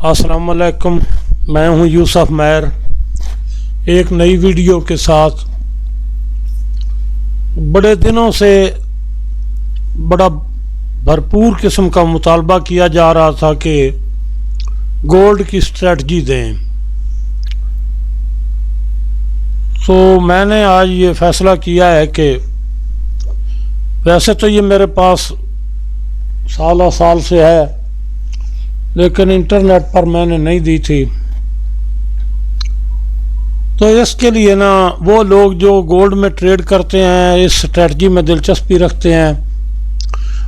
अस्सलाम वालेकुम। मैं हूं यूसुफ मैर एक नई वीडियो के साथ। बड़े दिनों से बड़ा भरपूर किस्म का मुतालबा किया जा रहा था कि गोल्ड की स्ट्रेटजी दें, तो मैंने आज ये फ़ैसला किया है कि वैसे तो ये मेरे पास साल से है, लेकिन इंटरनेट पर मैंने नहीं दी थी। तो इसके लिए ना वो लोग जो गोल्ड में ट्रेड करते हैं, इस स्ट्रेटजी में दिलचस्पी रखते हैं,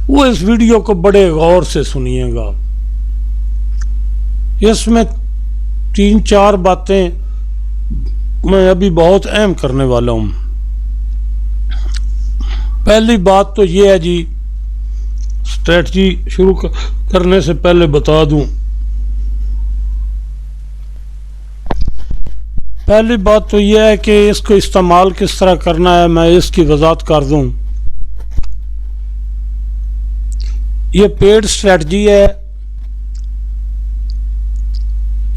वो इस वीडियो को बड़े गौर से सुनिएगा। इसमें 3-4 बातें मैं अभी बहुत अहम करने वाला हूँ। पहली बात तो ये है जी, स्ट्रेटजी शुरू करने से पहले बता दूं, पहली बात तो यह है कि इसको इस्तेमाल किस तरह करना है, मैं इसकी वजाहत कर दूं। ये पेड स्ट्रेटजी है।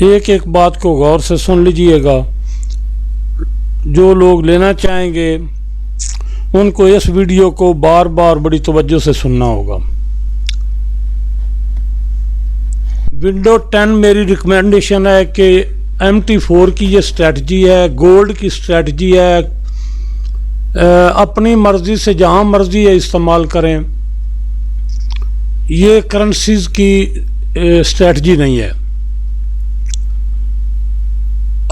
एक एक बात को गौर से सुन लीजिएगा। जो लोग लेना चाहेंगे उनको इस वीडियो को बार बार बड़ी तवज्जो से सुनना होगा। विंडो 10 मेरी रिकमेंडेशन है कि MT4 की ये स्ट्रेटजी है, गोल्ड की स्ट्रेटजी है। अपनी मर्जी से जहां मर्जी है इस्तेमाल करें। ये करेंसीज की स्ट्रेटजी नहीं है।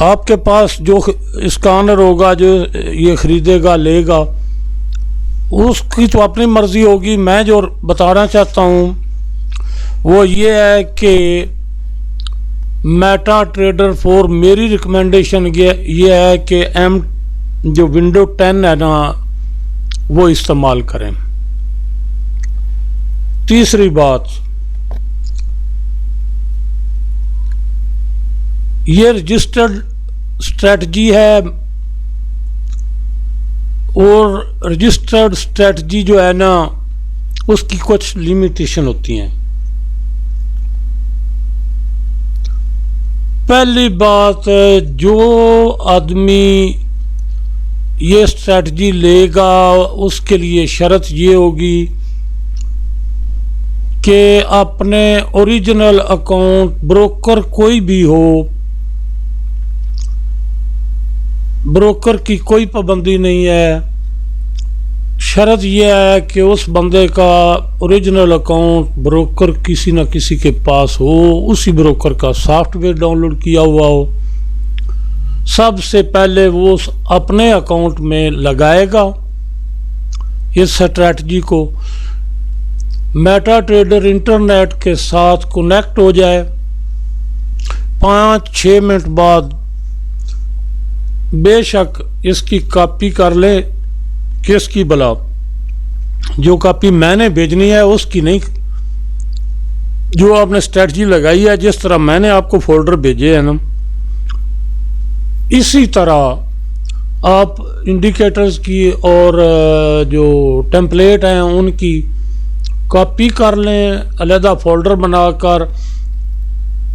आपके पास जो स्कैनर होगा, जो ये खरीदेगा लेगा, उसकी तो अपनी मर्जी होगी। मैं जो बताना चाहता हूँ वो ये है कि मेटा ट्रेडर 4 मेरी रिकमेंडेशन ये है कि जो विंडो 10 है ना, वो इस्तेमाल करें। तीसरी बात, ये रजिस्टर्ड स्ट्रेटजी है, और रजिस्टर्ड स्ट्रेटजी जो है ना, उसकी कुछ लिमिटेशन होती हैं। पहली बात, जो आदमी ये स्ट्रेटजी लेगा उसके लिए शर्त ये होगी कि अपने ओरिजिनल अकाउंट, ब्रोकर कोई भी हो, ब्रोकर की कोई पाबंदी नहीं है। शर्त यह है कि उस बंदे का ओरिजिनल अकाउंट ब्रोकर किसी न किसी के पास हो, उसी ब्रोकर का सॉफ्टवेयर डाउनलोड किया हुआ हो। सबसे पहले वो अपने अकाउंट में लगाएगा इस स्ट्रैटेजी को। मेटा ट्रेडर इंटरनेट के साथ कनेक्ट हो जाए, 5-6 मिनट बाद बेशक इसकी कॉपी कर ले। किसकी भला? जो कॉपी मैंने भेजनी है उसकी नहीं, जो आपने स्ट्रेटजी लगाई है, जिस तरह मैंने आपको फोल्डर भेजे हैं ना, इसी तरह आप इंडिकेटर्स की और जो टेम्पलेट हैं उनकी कॉपी कर लें, अलहदा फोल्डर बनाकर।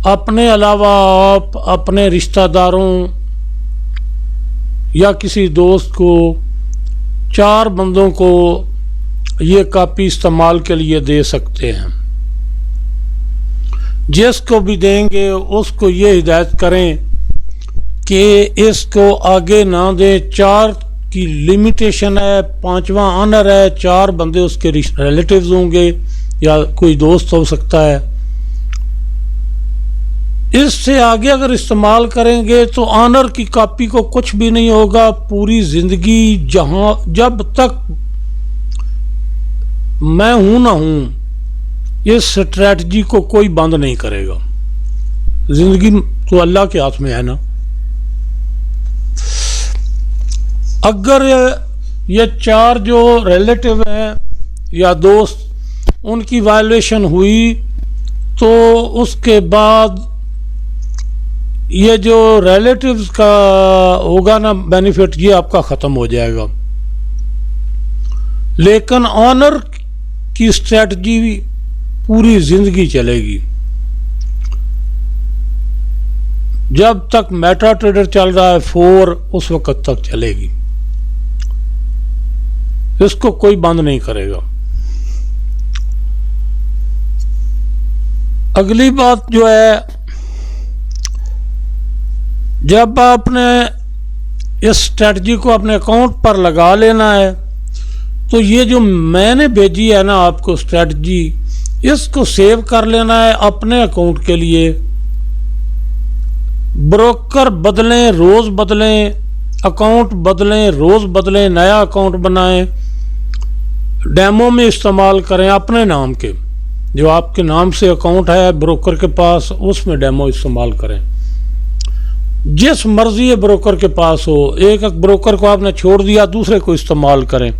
अपने अलावा आप अपने रिश्तेदारों या किसी दोस्त को, 4 बंदों को ये कॉपी इस्तेमाल के लिए दे सकते हैं। जिसको भी देंगे उसको ये हिदायत करें कि इसको आगे ना दें। 4 की लिमिटेशन है, 5वां ऑनर है। 4 बंदे उसके रिलेटिव्स होंगे या कोई दोस्त हो सकता है। इससे आगे अगर इस्तेमाल करेंगे तो ऑनर की कॉपी को कुछ भी नहीं होगा। पूरी जिंदगी जब तक मैं हूं ना हूं, इस स्ट्रेटजी को कोई बंद नहीं करेगा। जिंदगी तो अल्लाह के हाथ में है ना। अगर ये 4 जो रिलेटिव हैं या दोस्त, उनकी वायलेशन हुई तो उसके बाद ये जो रिलेटिव्स का होगा ना बेनिफिट, ये आपका ख़त्म हो जाएगा। लेकिन ऑनर की स्ट्रेटजी पूरी ज़िंदगी चलेगी। जब तक मेटा ट्रेडर चल रहा है 4 उस वक्त तक चलेगी, इसको कोई बंद नहीं करेगा। अगली बात जो है, जब आपने इस स्ट्रेटजी को अपने अकाउंट पर लगा लेना है, तो ये जो मैंने भेजी है ना आपको स्ट्रेटजी, इसको सेव कर लेना है अपने अकाउंट के लिए। ब्रोकर बदलें, रोज बदलें, अकाउंट बदलें, रोज बदलें, नया अकाउंट बनाएं, डेमो में इस्तेमाल करें अपने नाम के, जो आपके नाम से अकाउंट है ब्रोकर के पास, उसमें डेमो इस्तेमाल करें। जिस मर्जी ब्रोकर के पास हो, एक ब्रोकर को आपने छोड़ दिया, दूसरे को इस्तेमाल करें,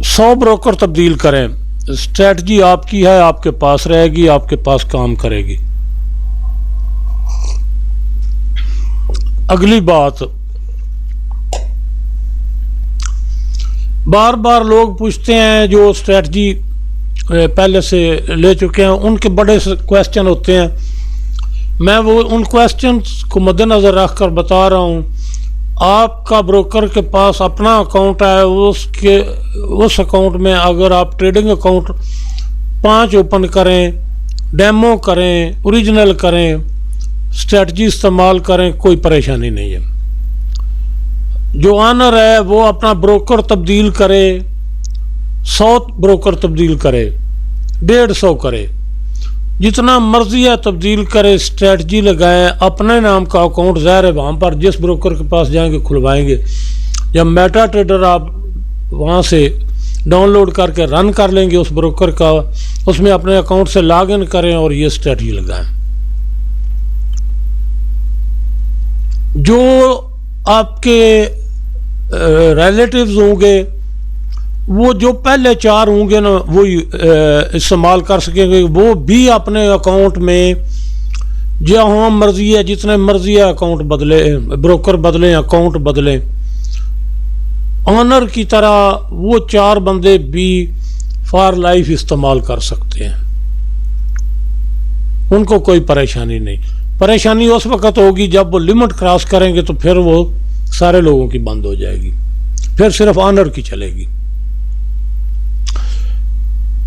100 ब्रोकर तब्दील करें, स्ट्रेटजी आपकी है, आपके पास रहेगी, आपके पास काम करेगी। अगली बात, बार बार लोग पूछते हैं जो स्ट्रेटजी पहले से ले चुके हैं, उनके बड़े क्वेश्चन होते हैं। मैं वो उन क्वेश्चंस को मद्देनज़र रख कर बता रहा हूँ। आपका ब्रोकर के पास अपना अकाउंट है, उस अकाउंट में अगर आप ट्रेडिंग अकाउंट 5 ओपन करें, डेमो करें, ओरिजिनल करें, स्ट्रेटजी इस्तेमाल करें, कोई परेशानी नहीं है। जो ऑनर है वो अपना ब्रोकर तब्दील करे, 100 ब्रोकर तब्दील करे, 150 करे, जितना मर्जी है तब्दील करे, स्ट्रेटजी लगाएं, अपने नाम का अकाउंट ज़ाहिर है वहाँ पर जिस ब्रोकर के पास जाएंगे खुलवाएंगे। जब मेटा ट्रेडर आप वहाँ से डाउनलोड करके रन कर लेंगे उस ब्रोकर का, उसमें अपने अकाउंट से लॉगिन करें और ये स्ट्रेटजी लगाएं। जो आपके रिलेटिव्स होंगे, वो जो पहले 4 होंगे ना, वो इस्तेमाल कर सकेंगे। वो भी अपने अकाउंट में जहाँ मर्जी है, जितने मर्जी है अकाउंट बदले, ब्रोकर बदलें, अकाउंट बदलें। ऑनर की तरह वो 4 बंदे भी फॉर लाइफ इस्तेमाल कर सकते हैं, उनको कोई परेशानी नहीं। परेशानी उस वक्त होगी जब वो लिमिट क्रॉस करेंगे, तो फिर वो सारे लोगों की बंद हो जाएगी, फिर सिर्फ ऑनर की चलेगी।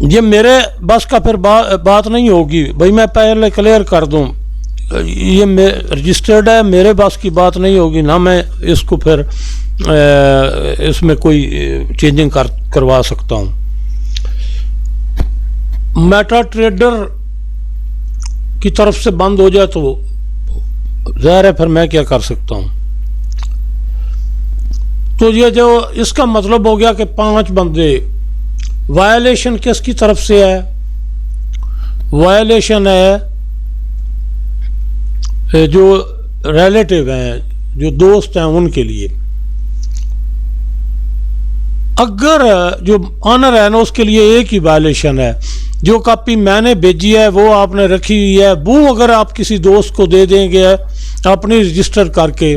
ये मेरे बस का फिर बात नहीं होगी भाई, मैं पहले क्लियर कर दूं, ये रजिस्टर्ड है, मेरे बस की बात नहीं होगी ना, मैं इसको फिर इसमें कोई चेंजिंग करवा सकता हूं। मेटा ट्रेडर की तरफ से बंद हो जाए तो ज़ाहिर है फिर मैं क्या कर सकता हूं। तो ये जो इसका मतलब हो गया कि 5 बंदे, वायलेशन किसकी तरफ से है? वायलेशन है जो रिलेटिव हैं, जो दोस्त हैं, उनके लिए। अगर जो ऑनर है ना, उसके लिए एक ही वायलेशन है। जो कॉपी मैंने भेजी है वो आपने रखी हुई है, वो अगर आप किसी दोस्त को दे देंगे अपनी रजिस्टर करके,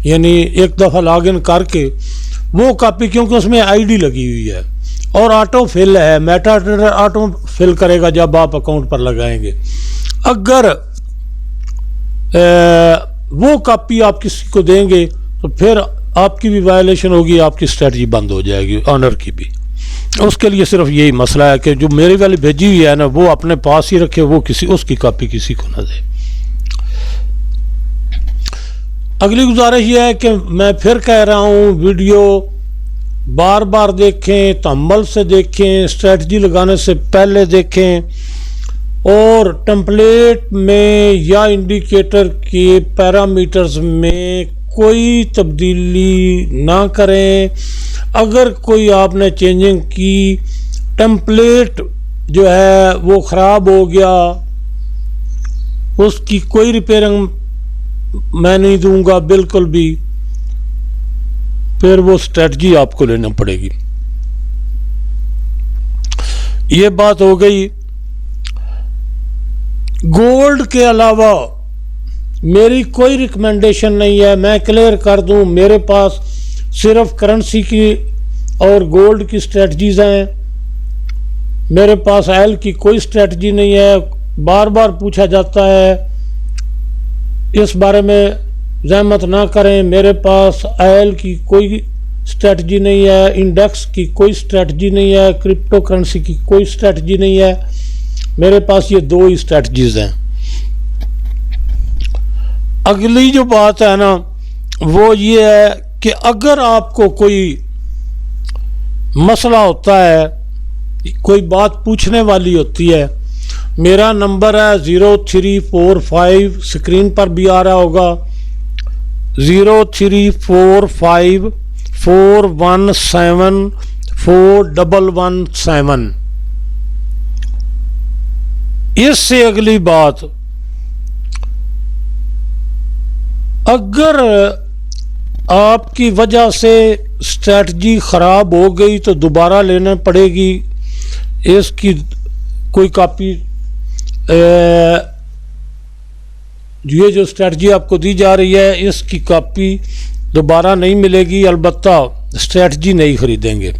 यानी एक दफ़ा लॉगिन करके, वो कॉपी, क्योंकि उसमें आईडी लगी हुई है और ऑटो फिल है, मेटा ट्रेडर ऑटो फिल करेगा जब आप अकाउंट पर लगाएंगे। अगर वो कॉपी आप किसी को देंगे तो फिर आपकी भी वायलेशन होगी, आपकी स्ट्रेटजी बंद हो जाएगी, ऑनर की भी। उसके लिए सिर्फ यही मसला है कि जो मेरी वाली भेजी हुई है ना, वो अपने पास ही रखे, वो उसकी कॉपी किसी को ना दे। अगली गुजारिश ये है कि मैं फिर कह रहा हूँ, वीडियो बार बार देखें, तअम्मुल से देखें, स्ट्रेटजी लगाने से पहले देखें, और टेम्पलेट में या इंडिकेटर के पैरामीटर्स में कोई तब्दीली ना करें। अगर कोई आपने चेंजिंग की, टेम्पलेट जो है वो ख़राब हो गया, उसकी कोई रिपेयरिंग मैं नहीं दूंगा बिल्कुल भी, फिर वो स्ट्रेटजी आपको लेना पड़ेगी। ये बात हो गई। गोल्ड के अलावा मेरी कोई रिकमेंडेशन नहीं है, मैं क्लियर कर दूं, मेरे पास सिर्फ करेंसी की और गोल्ड की स्ट्रेटजीज हैं, मेरे पास ऑयल की कोई स्ट्रेटजी नहीं है। बार बार पूछा जाता है इस बारे में जहमत ना करें। मेरे पास आयल की कोई स्ट्रेटजी नहीं है, इंडेक्स की कोई स्ट्रेटजी नहीं है, क्रिप्टो करेंसी की कोई स्ट्रेटजी नहीं है। मेरे पास ये दो ही स्ट्रेटजीज हैं। अगली जो बात है ना वो ये है कि अगर आपको कोई मसला होता है, कोई बात पूछने वाली होती है, मेरा नंबर है 0345, स्क्रीन पर भी आ रहा होगा, 034541741117। इससे अगली बात, अगर आपकी वजह से स्ट्रेटजी ख़राब हो गई तो दोबारा लेना पड़ेगी। इसकी कोई कॉपी, ये जो स्ट्रेटजी आपको दी जा रही है इसकी कॉपी दोबारा नहीं मिलेगी, अलबत्ता स्ट्रेटजी नहीं खरीदेंगे।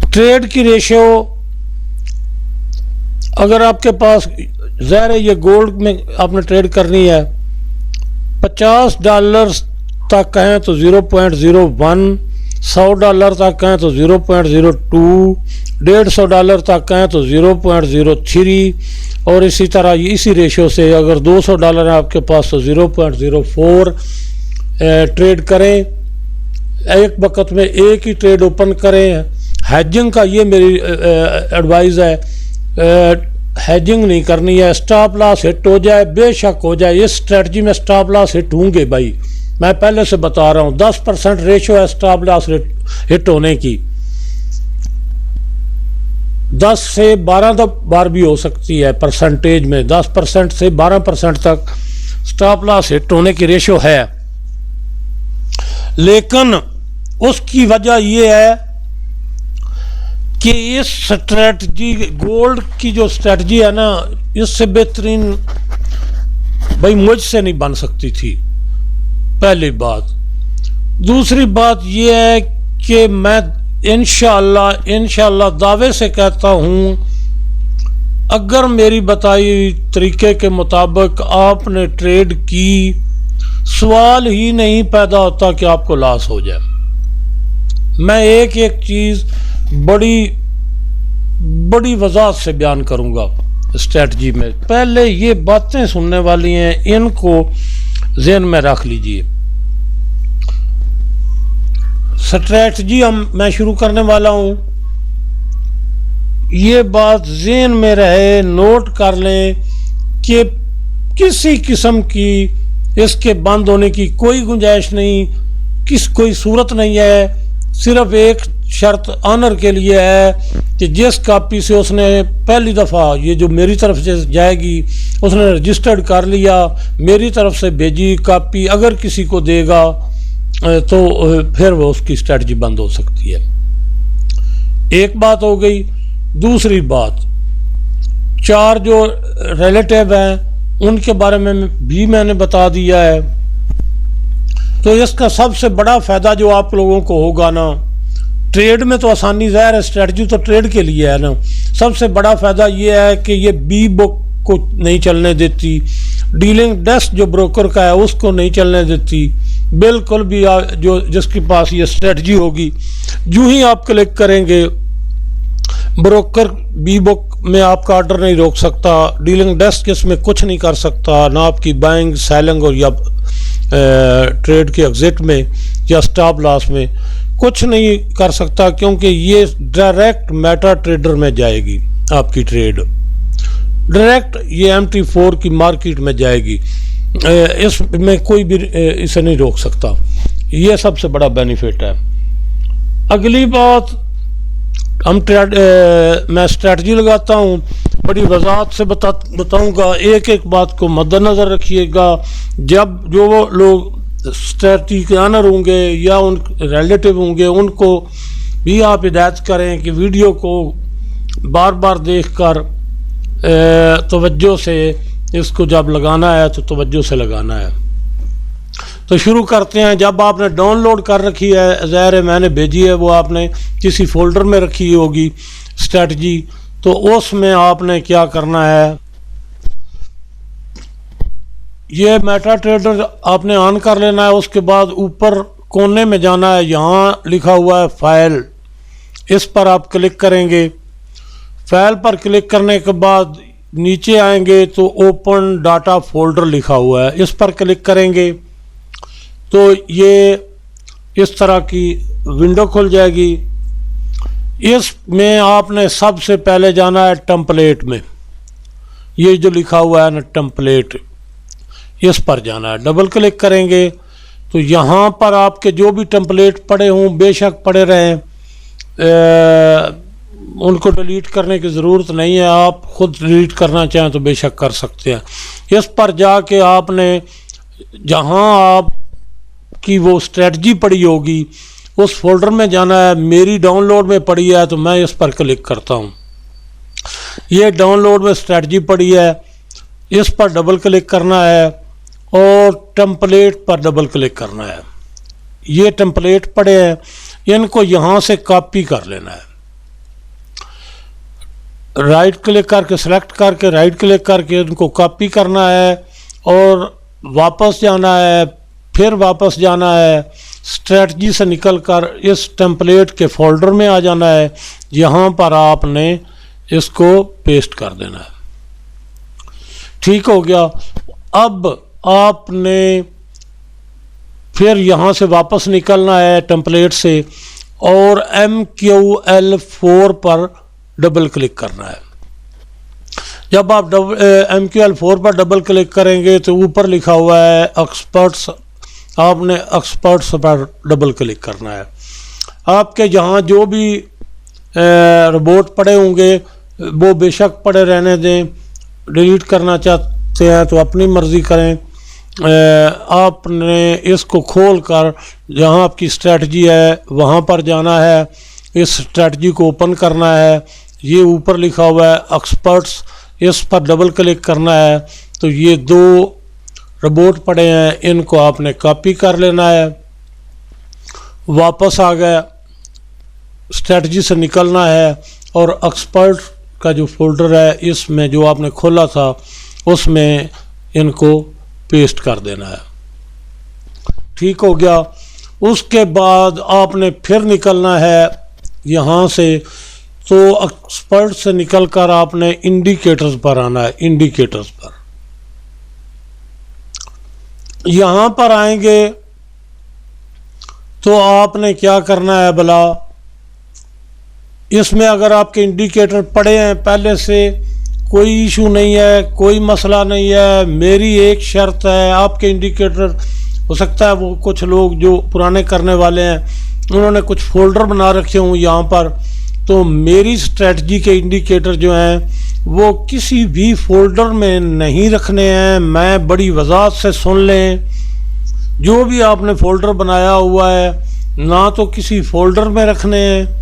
ट्रेड की रेशियो, अगर आपके पास ज़ाहिर है ये गोल्ड में आपने ट्रेड करनी है, $50 तक हैं तो 0.01, $100 तक हैं तो 0.02, $150 तक हैं तो 0.03, और इसी तरह इसी रेशो से अगर $200 है आपके पास तो 0.04 ट्रेड करें। एक वक्त में एक ही ट्रेड ओपन करें। हैजिंग का ये मेरी एडवाइस है, हैजिंग नहीं करनी है। स्टॉप लॉस हिट हो जाए, बेशक हो जाए, इस स्ट्रेटजी में स्टॉप लॉस हिट होंगे भाई, मैं पहले से बता रहा हूँ। 10% रेशो है स्टॉप लॉस हिट होने की, 10 से 12 बार भी हो सकती है परसेंटेज में, 10% से 12% तक स्टॉप लॉस हिट होने की रेशो है। लेकिन उसकी वजह यह है कि इस स्ट्रेटजी, गोल्ड की जो स्ट्रेटजी है ना, इससे बेहतरीन भाई मुझसे नहीं बन सकती थी, पहली बात। दूसरी बात यह है कि मैं इंशाअल्लाह दावे से कहता हूं, अगर मेरी बताई तरीके के मुताबिक आपने ट्रेड की, सवाल ही नहीं पैदा होता कि आपको लॉस हो जाए। मैं एक एक चीज बड़ी वजाहत से बयान करूंगा स्ट्रेटजी में। पहले ये बातें सुनने वाली हैं, इनको ज़हन में रख लीजिए। स्ट्रेटजी मैं शुरू करने वाला हूं, ये बात ज़हन में रहे, नोट कर लें कि किसी किस्म की इसके बंद होने की कोई गुंजाइश नहीं, कोई सूरत नहीं है। सिर्फ एक शर्त ऑनर के लिए है कि जिस कॉपी से उसने पहली दफ़ा ये जो मेरी तरफ से जाएगी, उसने रजिस्टर्ड कर लिया, मेरी तरफ से भेजी कॉपी अगर किसी को देगा तो फिर वो उसकी स्ट्रेटजी बंद हो सकती है। एक बात हो गई। दूसरी बात, 4 जो रिलेटिव हैं उनके बारे में भी मैंने बता दिया है। तो इसका सबसे बड़ा फ़ायदा जो आप लोगों को होगा ना, ट्रेड में तो आसानी ज़ाहिर है, स्ट्रेटजी तो ट्रेड के लिए है ना। सबसे बड़ा फ़ायदा ये है कि ये बी बुक को नहीं चलने देती, डीलिंग डेस्क जो ब्रोकर का है उसको नहीं चलने देती, बिल्कुल भी। जो जिसके पास ये स्ट्रेटजी होगी, यूं ही आप क्लिक करेंगे, ब्रोकर बी बुक में आपका ऑर्डर नहीं रोक सकता, डीलिंग डेस्क इसमें कुछ नहीं कर सकता, ना आपकी बाइंग सेलिंग और या ट्रेड के एग्जिट में या स्टॉप लॉस में कुछ नहीं कर सकता, क्योंकि ये डायरेक्ट मेटा ट्रेडर में जाएगी। आपकी ट्रेड डायरेक्ट ये MT4 की मार्केट में जाएगी, इसमें कोई भी इसे नहीं रोक सकता। ये सबसे बड़ा बेनिफिट है। अगली बात, मैं स्ट्रेटजी लगाता हूँ, बड़ी वजाहत से बताऊँगा। एक एक बात को मद्देनज़र रखिएगा। जब जो लोग स्ट्रेटजी के ऑनर होंगे या उन रिलेटिव होंगे, उनको भी आप हिदायत करें कि वीडियो को बार बार देखकर तवज्जो से इसको जब लगाना है तो तवज्जो से लगाना है। तो शुरू करते हैं। जब आपने डाउनलोड कर रखी है, ज़ाहिर है मैंने भेजी है, वो आपने किसी फोल्डर में रखी होगी स्ट्रेटजी, तो उसमें आपने क्या करना है, ये मेटा ट्रेडर आपने ऑन कर लेना है। उसके बाद ऊपर कोने में जाना है, यहाँ लिखा हुआ है फाइल, इस पर आप क्लिक करेंगे। फाइल पर क्लिक करने के बाद नीचे आएंगे तो ओपन डाटा फोल्डर लिखा हुआ है, इस पर क्लिक करेंगे तो ये इस तरह की विंडो खुल जाएगी। इसमें आपने सबसे पहले जाना है टेम्पलेट में, ये जो लिखा हुआ है ना टेम्पलेट, इस पर जाना है। डबल क्लिक करेंगे तो यहाँ पर आपके जो भी टेम्पलेट पड़े हों, बेशक पड़े रहें, उनको डिलीट करने की ज़रूरत नहीं है। आप खुद डिलीट करना चाहें तो बेशक कर सकते हैं। इस पर जाके आपने जहाँ आपकी वो स्ट्रेटजी पड़ी होगी उस फोल्डर में जाना है। मेरी डाउनलोड में पड़ी है तो मैं इस पर क्लिक करता हूँ। ये डाउनलोड में स्ट्रेटजी पड़ी है, इस पर डबल क्लिक करना है और टेम्पलेट पर डबल क्लिक करना है। ये टेम्पलेट पड़े हैं, इनको यहाँ से कॉपी कर लेना है। राइट क्लिक करके सेलेक्ट करके राइट क्लिक करके इनको कॉपी करना है और वापस जाना है, फिर वापस जाना है, स्ट्रेटजी से निकलकर इस टेम्पलेट के फोल्डर में आ जाना है। यहाँ पर आपने इसको पेस्ट कर देना है। ठीक हो गया। अब आपने फिर यहाँ से वापस निकलना है टेम्पलेट से और MQL4 पर डबल क्लिक करना है। जब आप MQL4 पर डबल क्लिक करेंगे तो ऊपर लिखा हुआ है एक्सपर्ट्स, आपने एक्सपर्ट्स पर डबल क्लिक करना है। आपके जहाँ जो भी रोबोट पड़े होंगे वो बेशक पड़े रहने दें, डिलीट करना चाहते हैं तो अपनी मर्ज़ी करें। आपने इसको खोल कर जहाँ आपकी स्ट्रेटजी है वहाँ पर जाना है, इस स्ट्रेटजी को ओपन करना है। ये ऊपर लिखा हुआ है एक्सपर्ट्स, इस पर डबल क्लिक करना है तो ये दो रोबोट पड़े हैं, इनको आपने कॉपी कर लेना है। वापस आ गया, स्ट्रेटजी से निकलना है और एक्सपर्ट का जो फोल्डर है इसमें जो आपने खोला था उसमें इनको पेस्ट कर देना है। ठीक हो गया। उसके बाद आपने फिर निकलना है यहाँ से, तो एक्सपर्ट से निकलकर आपने इंडिकेटर्स पर आना है। इंडिकेटर्स पर यहाँ पर आएंगे तो आपने क्या करना है भला, इसमें अगर आपके इंडिकेटर पड़े हैं पहले से कोई इशू नहीं है, कोई मसला नहीं है। मेरी एक शर्त है, आपके इंडिकेटर हो सकता है वो कुछ लोग जो पुराने करने वाले हैं उन्होंने कुछ फोल्डर बना रखे हों यहाँ पर, तो मेरी स्ट्रेटजी के इंडिकेटर जो हैं वो किसी भी फोल्डर में नहीं रखने हैं। मैं बड़ी वजाहत से सुन लें, जो भी आपने फोल्डर बनाया हुआ है ना तो किसी फोल्डर में रखने हैं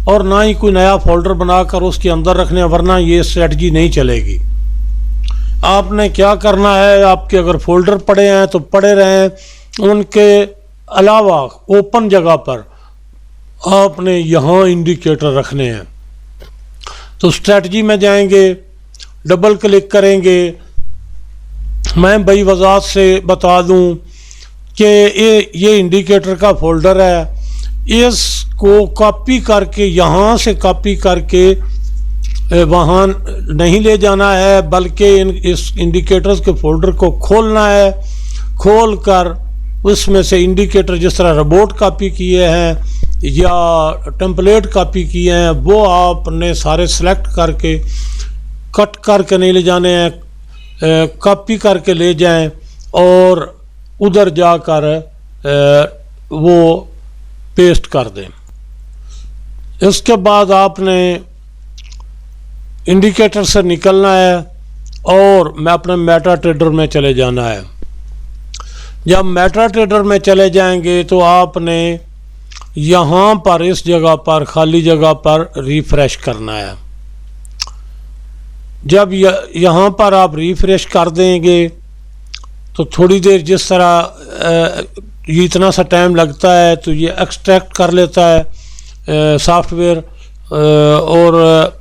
और ना ही कोई नया फोल्डर बनाकर उसके अंदर रखने हैं, वरना ये स्ट्रेटजी नहीं चलेगी। आपने क्या करना है, आपके अगर फोल्डर पड़े हैं तो पड़े रहें, उनके अलावा ओपन जगह पर आपने यहाँ इंडिकेटर रखने हैं। तो स्ट्रेटजी में जाएंगे, डबल क्लिक करेंगे। मैं बड़ी वजाहत से बता दूं कि ये इंडिकेटर का फोल्डर है, इसको कॉपी करके यहाँ से कॉपी करके वहाँ नहीं ले जाना है, बल्कि इस इंडिकेटर्स के फोल्डर को खोलना है। खोल कर उसमें से इंडिकेटर जिस तरह रोबोट कॉपी किए हैं या टेम्पलेट कॉपी किए हैं वो आपने सारे सेलेक्ट करके कट करके नहीं ले जाने हैं, कॉपी करके ले जाएं और उधर जाकर वो पेस्ट कर दें। इसके बाद आपने इंडिकेटर से निकलना है और मैं अपने मेटा ट्रेडर में चले जाना है। जब मेटा ट्रेडर में चले जाएंगे तो आपने यहाँ पर इस जगह पर खाली जगह पर रिफ्रेश करना है। जब यहाँ पर आप रिफ्रेश कर देंगे तो थोड़ी देर जिस तरह ये इतना सा टाइम लगता है तो ये एक्सट्रैक्ट कर लेता है सॉफ्टवेयर और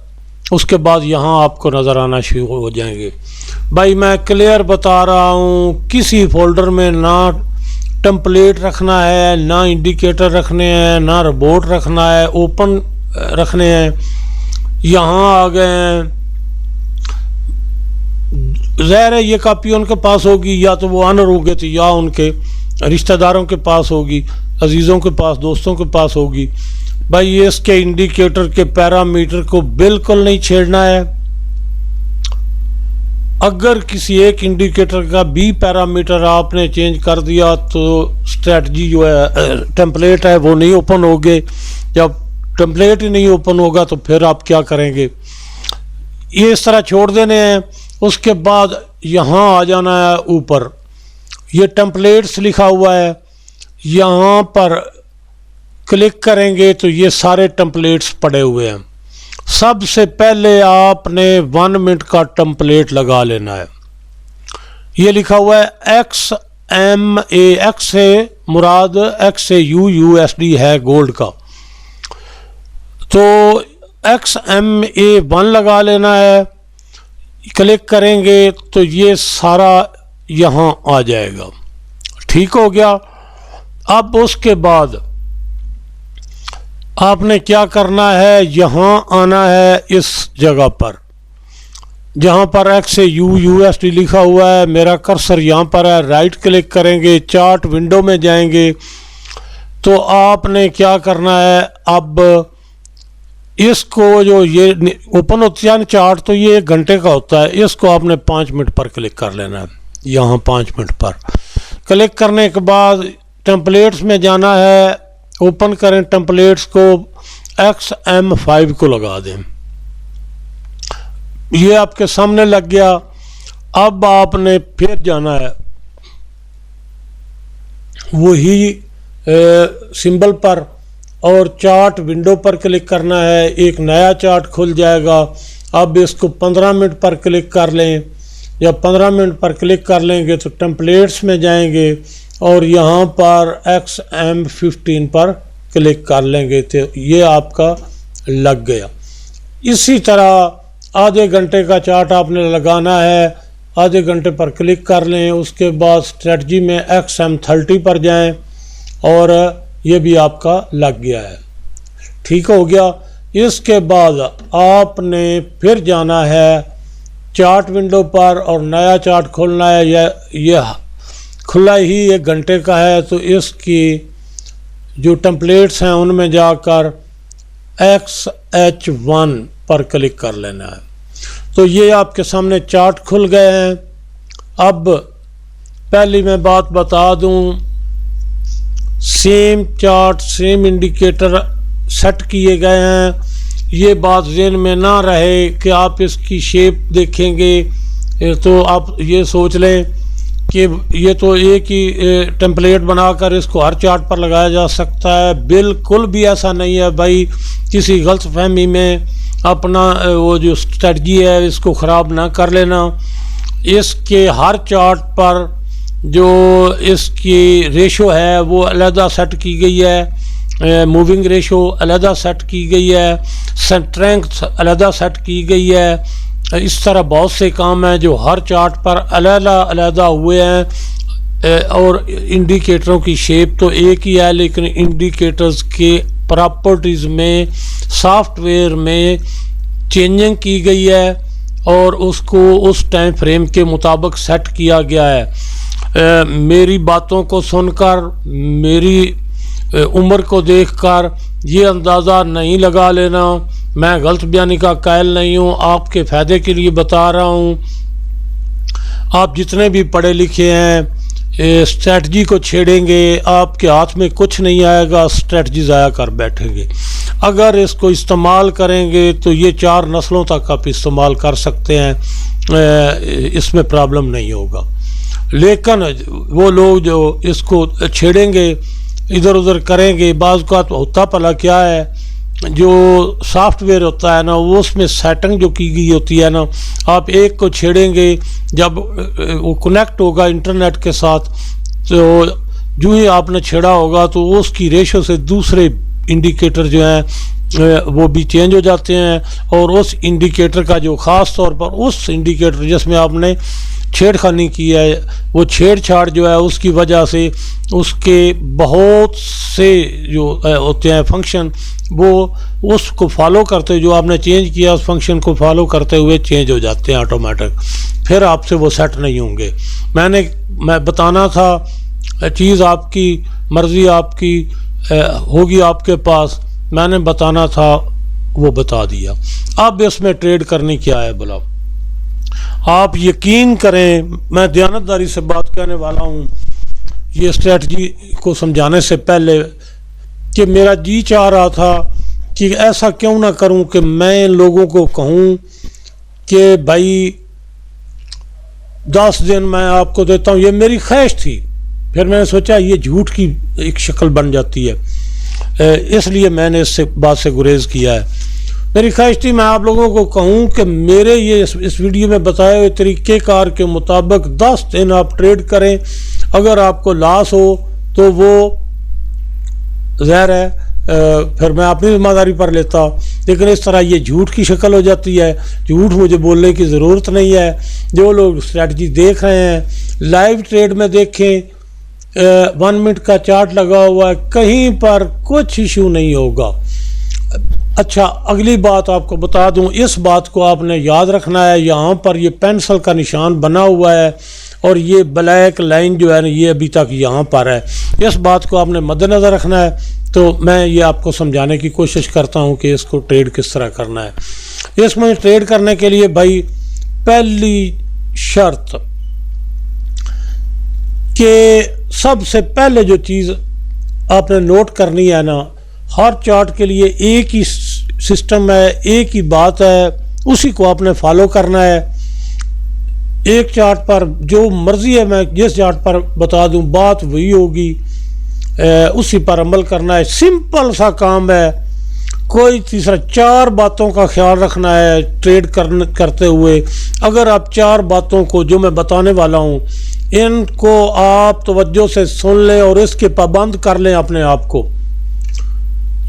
उसके बाद यहाँ आपको नज़र आना शुरू हो जाएंगे। भाई मैं क्लियर बता रहा हूँ, किसी फोल्डर में ना टेम्पलेट रखना है, ना इंडिकेटर रखने हैं, ना रिपोर्ट रखना है, ओपन रखने हैं। यहाँ आ गए हैं, ज़ाहिर है ये कॉपी उनके पास होगी, या तो वो ऑनर होंगे तो या उनके रिश्तेदारों के पास होगी, अजीज़ों के पास, दोस्तों के पास होगी। भाई ये इसके इंडिकेटर के पैरामीटर को बिल्कुल नहीं छेड़ना है। अगर किसी एक इंडिकेटर का भी पैरामीटर आपने चेंज कर दिया तो स्ट्रेटजी जो है, टेम्पलेट है, वो नहीं ओपन होगे। जब टेम्पलेट ही नहीं ओपन होगा तो फिर आप क्या करेंगे, ये इस तरह छोड़ देने हैं। उसके बाद यहाँ आ जाना है ऊपर, ये टेम्पलेट्स लिखा हुआ है, यहाँ पर क्लिक करेंगे तो ये सारे टेम्पलेट्स पड़े हुए हैं। सबसे पहले आपने 1 मिनट का टेम्पलेट लगा लेना है। ये लिखा हुआ है XMA, X से मुराद XAUUSD है गोल्ड का, तो XMA1 लगा लेना है। क्लिक करेंगे तो ये सारा यहाँ आ जाएगा। ठीक हो गया। अब उसके बाद आपने क्या करना है, यहाँ आना है इस जगह पर जहाँ पर XAUUSD लिखा हुआ है। मेरा कर्सर यहाँ पर है, राइट क्लिक करेंगे, चार्ट विंडो में जाएंगे तो आपने क्या करना है, अब इसको जो ये ओपन होता है चार्ट, तो ये 1 घंटे का होता है, इसको आपने 5 मिनट पर क्लिक कर लेना है। यहाँ 5 मिनट पर क्लिक करने के बाद टेम्पलेट्स में जाना है, ओपन करें टेम्पलेट्स को, XM5 को लगा दें। ये आपके सामने लग गया। अब आपने फिर जाना है वही सिंबल पर और चार्ट विंडो पर क्लिक करना है, एक नया चार्ट खुल जाएगा। अब इसको 15 मिनट पर क्लिक कर लें। जब 15 मिनट पर क्लिक कर लेंगे तो टेम्पलेट्स में जाएंगे और यहाँ पर XM15 पर क्लिक कर लेंगे तो ये आपका लग गया। इसी तरह आधे घंटे का चार्ट आपने लगाना है, आधे घंटे पर क्लिक कर लें। उसके बाद स्ट्रेटजी में XM30 पर जाएं और ये भी आपका लग गया है। ठीक हो गया। इसके बाद आपने फिर जाना है चार्ट विंडो पर और नया चार्ट खोलना है। ये खुला ही 1 घंटे का है, तो इसकी जो टेम्पलेट्स हैं उनमें जाकर XH1 पर क्लिक कर लेना है। तो ये आपके सामने चार्ट खुल गए हैं। अब पहली मैं बात बता दूं, same chart same indicator set किए गए हैं। ये बात ज़हन में ना रहे कि आप इसकी शेप देखेंगे तो आप ये सोच लें कि ये तो एक ही टेम्पलेट बनाकर इसको हर चार्ट पर लगाया जा सकता है। बिल्कुल भी ऐसा नहीं है भाई। किसी गलतफहमी में अपना वो जो स्ट्रेटजी है इसको ख़राब ना कर लेना। इसके हर चार्ट पर जो इसकी रेशो है वो अलहदा सेट की गई है, मूविंग रेशो अलहदा सेट की गई है, स्ट्रेंथ अलहदा सेट की गई है। इस तरह बहुत से काम हैं जो हर चार्ट पर अलहदा अलहदा हुए हैं। और इंडिकेटरों की शेप तो एक ही है, लेकिन इंडिकेटर्स के प्रॉपर्टीज़ में सॉफ्टवेयर में चेंजिंग की गई है और उसको उस टाइम फ्रेम के मुताबिक सेट किया गया है। मेरी बातों को सुनकर, मेरी उम्र को देखकर ये अंदाज़ा नहीं लगा लेना। मैं गलत बयानी का कायल नहीं हूँ, आपके फ़ायदे के लिए बता रहा हूँ। आप जितने भी पढ़े लिखे हैं स्ट्रेटजी को छेड़ेंगे, आपके हाथ में कुछ नहीं आएगा, स्ट्रेटजी ज़ाया कर बैठेंगे। अगर इसको इस्तेमाल करेंगे तो ये 4 नस्लों तक आप इस्तेमाल कर सकते हैं, इसमें प्रॉब्लम नहीं होगा। लेकिन वो लोग जो इसको छेड़ेंगे, इधर उधर करेंगे, बाज़ का तो होता भला क्या है, जो सॉफ्टवेयर होता है ना वो उसमें सेटिंग जो की गई होती है ना, आप एक को छेड़ेंगे, जब वो कनेक्ट होगा इंटरनेट के साथ तो जो ही आपने छेड़ा होगा तो उसकी रेशो से दूसरे इंडिकेटर जो हैं वो भी चेंज हो जाते हैं। और उस इंडिकेटर का जो ख़ास तौर पर उस इंडिकेटर जिसमें आपने छेड़खानी की है, वो छेड़छाड़ जो है उसकी वजह से उसके बहुत से जो होते हैं फंक्शन, वो उसको फॉलो करते, जो आपने चेंज किया उस फंक्शन को फॉलो करते हुए चेंज हो जाते हैं ऑटोमेटिक, फिर आपसे वो सेट नहीं होंगे। मैं बताना था, चीज़ आपकी मर्ज़ी आपकी होगी आपके पास, मैंने बताना था वो बता दिया। अब इसमें ट्रेड करनी क्या है भला? आप यकीन करें, मैं दयानतदारी से बात करने वाला हूँ ये स्ट्रेटजी को समझाने से पहले, कि मेरा जी चाह रहा था कि ऐसा क्यों ना करूं कि मैं लोगों को कहूं कि भाई 10 दिन मैं आपको देता हूं, ये मेरी ख्वाहिश थी। फिर मैंने सोचा ये झूठ की एक शक्ल बन जाती है, इसलिए मैंने इससे बात से गुरेज किया है। मेरी ख्वाहिश थी मैं आप लोगों को कहूं कि मेरे ये इस वीडियो में बताए हुए तरीक़ेकार के मुताबिक 10 दिन आप ट्रेड करें। अगर आपको लॉस हो तो वो ज़ाहिर है फिर मैं अपनी जिम्मेदारी पर लेता, लेकिन इस तरह ये झूठ की शक्ल हो जाती है। झूठ मुझे बोलने की ज़रूरत नहीं है। जो लोग स्ट्रेटजी देख रहे हैं लाइव ट्रेड में देखें, 1 मिनट का चार्ट लगा हुआ है, कहीं पर कुछ इशू नहीं होगा। अच्छा, अगली बात आपको बता दूं, इस बात को आपने याद रखना है। यहाँ पर ये पेंसिल का निशान बना हुआ है और ये ब्लैक लाइन जो है ना ये अभी तक यहाँ पर है। इस बात को आपने मद्देनज़र रखना है। तो मैं ये आपको समझाने की कोशिश करता हूँ कि इसको ट्रेड किस तरह करना है। इसमें ट्रेड करने के लिए भाई पहली शर्त कि सबसे पहले जो चीज़ आपने नोट करनी है ना, हर चार्ट के लिए एक ही सिस्टम है, एक ही बात है, उसी को आपने फॉलो करना है। एक चार्ट पर जो मर्जी है, मैं जिस चार्ट पर बता दूं बात वही होगी, उसी पर अमल करना है। सिंपल सा काम है, कोई तीसरा 4 बातों का ख्याल रखना है ट्रेड करते हुए। अगर आप 4 बातों को जो मैं बताने वाला हूँ इनको आप तवज्जो से सुन लें और इसके पाबंद कर लें अपने आप को,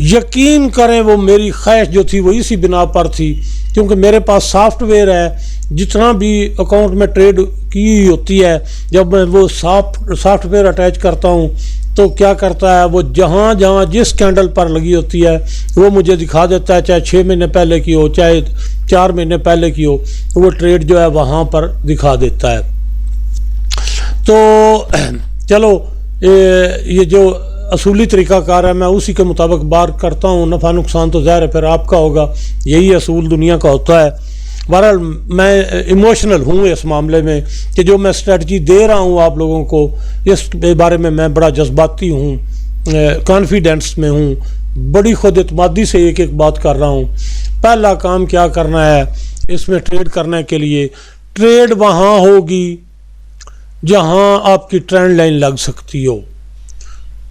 यकीन करें वो मेरी ख्वाहिश जो थी वो इसी बिना पर थी, क्योंकि मेरे पास सॉफ्टवेयर है। जितना भी अकाउंट में ट्रेड की होती है, जब मैं वो सॉफ्टवेयर अटैच करता हूँ तो क्या करता है वो जहाँ जहाँ जिस कैंडल पर लगी होती है वो मुझे दिखा देता है, चाहे 6 महीने पहले की हो चाहे 4 महीने पहले की हो, वो ट्रेड जो है वहाँ पर दिखा देता है। तो चलो ये जो असूली तरीक़ाकार है मैं उसी के मुताबिक बात करता हूँ। नफ़ा नुकसान तो ज़ाहिर है फिर आपका होगा, यही असूल दुनिया का होता है। बहरहाल मैं इमोशनल हूँ इस मामले में कि जो मैं स्ट्रेटजी दे रहा हूँ आप लोगों को, इस बारे में मैं बड़ा जज्बाती हूँ, कॉन्फिडेंस में हूँ, बड़ी खुद एतमादी से एक एक बात कर रहा हूँ। पहला काम क्या करना है इसमें ट्रेड करने के लिए, ट्रेड वहाँ होगी जहाँ आपकी ट्रेंड लाइन लग सकती हो।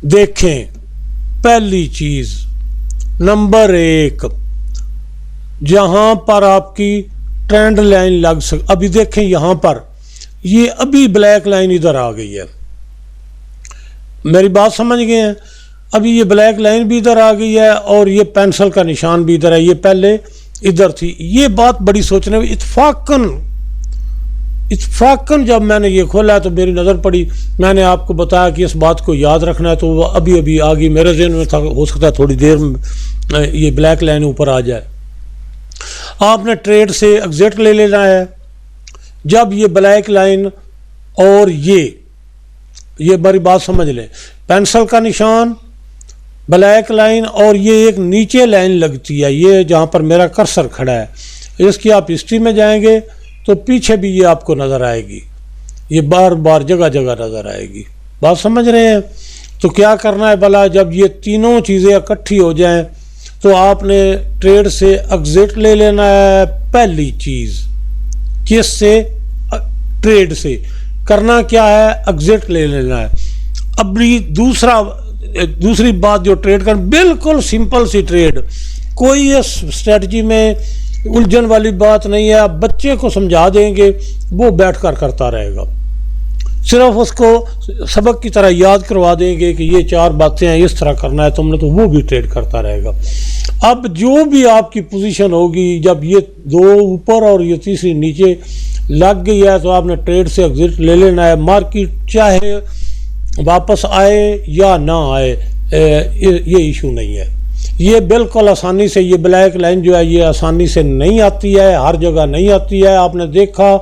देखें, पहली चीज़ नंबर 1, जहाँ पर आपकी ट्रेंड लाइन लग अभी देखें यहाँ पर ये अभी ब्लैक लाइन इधर आ गई है, मेरी बात समझ गए हैं? अभी ये ब्लैक लाइन भी इधर आ गई है और ये पेंसिल का निशान भी इधर है, ये पहले इधर थी। ये बात बड़ी सोचने में इत्फाकन जब मैंने ये खोला तो मेरी नज़र पड़ी, मैंने आपको बताया कि इस बात को याद रखना है, तो वो अभी अभी आ गई मेरे ज़हन में था, हो सकता है थोड़ी देर में ये ब्लैक लाइन ऊपर आ जाए। आपने ट्रेड से एग्जिट ले लेना है जब ये ब्लैक लाइन और ये बड़ी बात समझ लें, पेंसिल का निशान, ब्लैक लाइन और ये एक नीचे लाइन लगती है, ये जहाँ पर मेरा कर्सर खड़ा है, इसकी आप हिस्ट्री में जाएंगे तो पीछे भी ये आपको नज़र आएगी, ये बार बार जगह जगह नज़र आएगी। बात समझ रहे हैं? तो क्या करना है भला, जब ये तीनों चीज़ें इकट्ठी हो जाएं तो आपने ट्रेड से एग्जिट ले लेना है। पहली चीज़ किससे? ट्रेड से। करना क्या है? एग्जिट ले लेना है। अभी दूसरी बात जो ट्रेड कर, बिल्कुल सिंपल सी ट्रेड, कोई इस स्ट्रेटजी में उलझन वाली बात नहीं है। आप बच्चे को समझा देंगे वो बैठ कर करता रहेगा, सिर्फ उसको सबक की तरह याद करवा देंगे कि ये 4 बातें हैं, इस तरह करना है तुमने, तो वो भी ट्रेड करता रहेगा। अब जो भी आपकी पोजीशन होगी, जब ये दो ऊपर और ये तीसरी नीचे लग गई है तो आपने ट्रेड से एग्जिट ले लेना है। मार्केट चाहे वापस आए या ना आए, ये इशू नहीं है। ये बिल्कुल आसानी से, ये ब्लैक लाइन जो है ये आसानी से नहीं आती है, हर जगह नहीं आती है। आपने देखा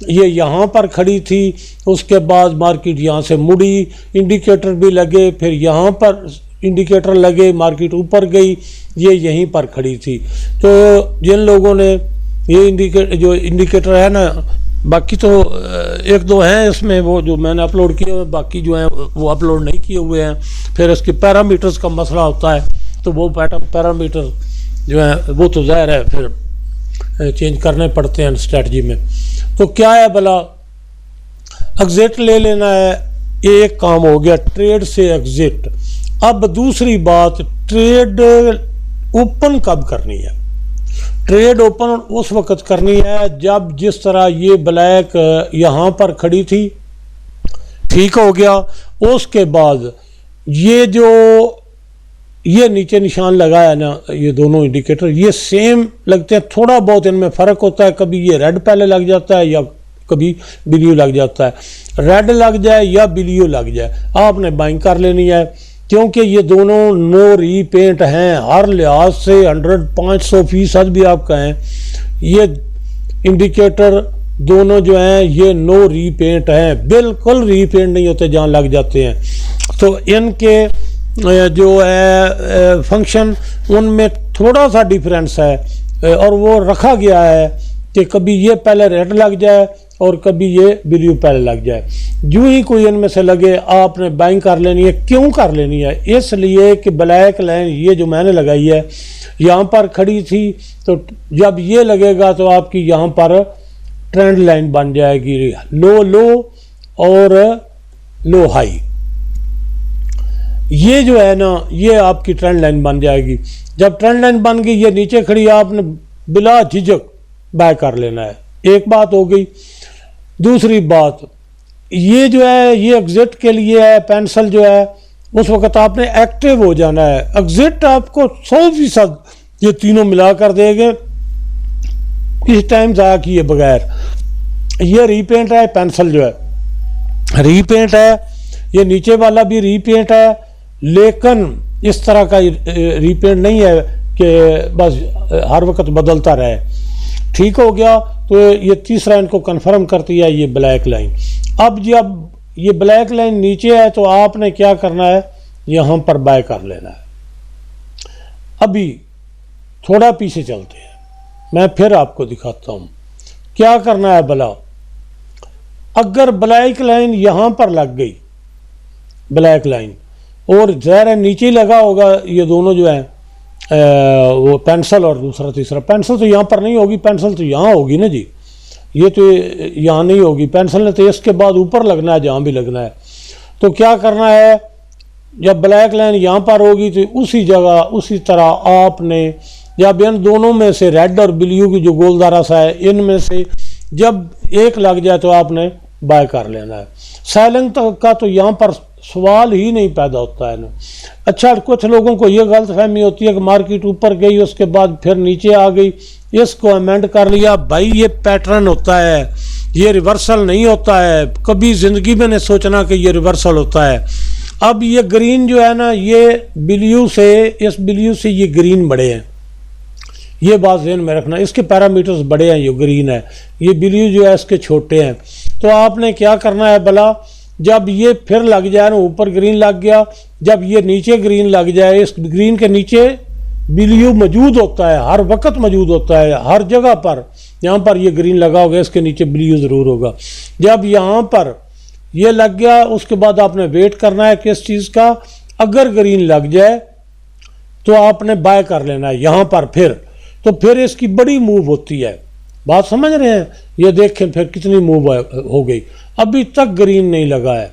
ये यहाँ पर खड़ी थी, उसके बाद मार्केट यहाँ से मुड़ी, इंडिकेटर भी लगे, फिर यहाँ पर इंडिकेटर लगे, मार्केट ऊपर गई, ये यहीं पर खड़ी थी। तो जिन लोगों ने ये इंडिकेटर है ना, बाकी तो एक दो हैं इसमें वो जो मैंने अपलोड किए हुए, बाकी जो हैं वो अपलोड नहीं किए हुए हैं। फिर इसके पैरामीटर्स का मसला होता है, तो वो पैरामीटर जो है वो तो ज़ाहिर है फिर चेंज करने पड़ते हैं स्ट्रेटजी में। तो क्या है भला, एग्जिट ले लेना है, एक काम हो गया ट्रेड से एग्जिट। अब दूसरी बात, ट्रेड ओपन कब करनी है? ट्रेड ओपन उस वक्त करनी है जब जिस तरह ये ब्लैक यहाँ पर खड़ी थी, ठीक हो गया, उसके बाद ये जो ये नीचे निशान लगाया ना, ये दोनों इंडिकेटर ये सेम लगते हैं, थोड़ा बहुत इनमें फ़र्क होता है, कभी ये रेड पहले लग जाता है या कभी ब्लू लग जाता है। रेड लग जाए या ब्लू लग जाए आपने बाइंग कर लेनी है, क्योंकि ये दोनों नो रीपेंट हैं हर लिहाज से, 100-500% भी आप कहें, ये इंडिकेटर दोनों जो हैं ये नो रीपेंट हैं, बिल्कुल रीपेंट नहीं होते जहाँ लग जाते हैं। तो इनके जो है फंक्शन उनमें थोड़ा सा डिफरेंस है, और वो रखा गया है कि कभी ये पहले रेड लग जाए और कभी ये ब्लू पहले लग जाए। जो ही कोई इनमें से लगे आपने बाइंग कर लेनी है। क्यों कर लेनी है? इसलिए कि ब्लैक लाइन ये जो मैंने लगाई है यहाँ पर खड़ी थी, तो जब ये लगेगा तो आपकी यहाँ पर ट्रेंड लाइन बन जाएगी, लो लो और लो हाई, ये जो है ना ये आपकी ट्रेंड लाइन बन जाएगी। जब ट्रेंड लाइन बन गई, ये नीचे खड़ी, आपने बिला झिझक बाय कर लेना है। एक बात हो गई। दूसरी बात, ये जो है ये एग्जिट के लिए है, पेंसिल जो है उस वक्त आपने एक्टिव हो जाना है। एग्जिट आपको 100% ये तीनों मिला कर देंगे, किस टाइम ज़ाया किए बगैर। ये रीपेंट है, पेंसिल जो है रीपेंट है, ये नीचे वाला भी रीपेंट है, लेकिन इस तरह का रीपेंट नहीं है कि बस हर वक्त बदलता रहे। ठीक हो गया। तो ये तीसरा इनको कंफर्म करती है ये ब्लैक लाइन। अब जब ये ब्लैक लाइन नीचे है तो आपने क्या करना है, यहाँ पर बाय कर लेना है। अभी थोड़ा पीछे चलते हैं, मैं फिर आपको दिखाता हूँ क्या करना है भला। अगर ब्लैक लाइन यहाँ पर लग गई, ब्लैक लाइन, और ज़ाहिर नीचे ही लगा होगा ये दोनों जो है वो पेंसिल और दूसरा तीसरा। पेंसिल तो यहाँ पर नहीं होगी, पेंसिल तो यहाँ होगी ना जी, ये तो यहाँ नहीं होगी। पेंसिल ने तो इसके बाद ऊपर लगना है, जहाँ भी लगना है। तो क्या करना है, जब ब्लैक लाइन यहाँ पर होगी तो उसी जगह उसी तरह आपने, जब इन दोनों में से रेड और ब्लू की जो गोलदारा सा है इनमें से जब एक लग जाए तो आपने बाय कर लेना है। सेलिंग का तो यहाँ पर सवाल ही नहीं पैदा होता है ना। अच्छा, कुछ लोगों को ये गलत फहमी होती है कि मार्केट ऊपर गई उसके बाद फिर नीचे आ गई, इसको अमेंड कर लिया। भाई ये पैटर्न होता है, ये रिवर्सल नहीं होता है। कभी ज़िंदगी में नहीं सोचना कि ये रिवर्सल होता है। अब ये ग्रीन जो है ना, ये ब्लू से, इस ब्लू से ये ग्रीन बड़े हैं, ये बात ध्यान में रखना। इसके पैरामीटर्स बड़े हैं, ये ग्रीन है, ये ब्लू जो है इसके छोटे हैं। तो आपने क्या करना है भला, जब ये फिर लग जाए ना, ऊपर ग्रीन लग गया, जब ये नीचे ग्रीन लग जाए, इस ग्रीन के नीचे ब्लू मौजूद होता है, हर वक्त मौजूद होता है, हर जगह पर। यहाँ पर ये ग्रीन लगा होगा, इसके नीचे ब्लू ज़रूर होगा। जब यहाँ पर ये लग गया, उसके बाद आपने वेट करना है किस चीज़ का। अगर ग्रीन लग जाए तो आपने बाय कर लेना है यहाँ पर। फिर इसकी बड़ी मूव होती है, बात समझ रहे हैं? ये देखें फिर कितनी मूव हो गई। अभी तक ग्रीन नहीं लगा है,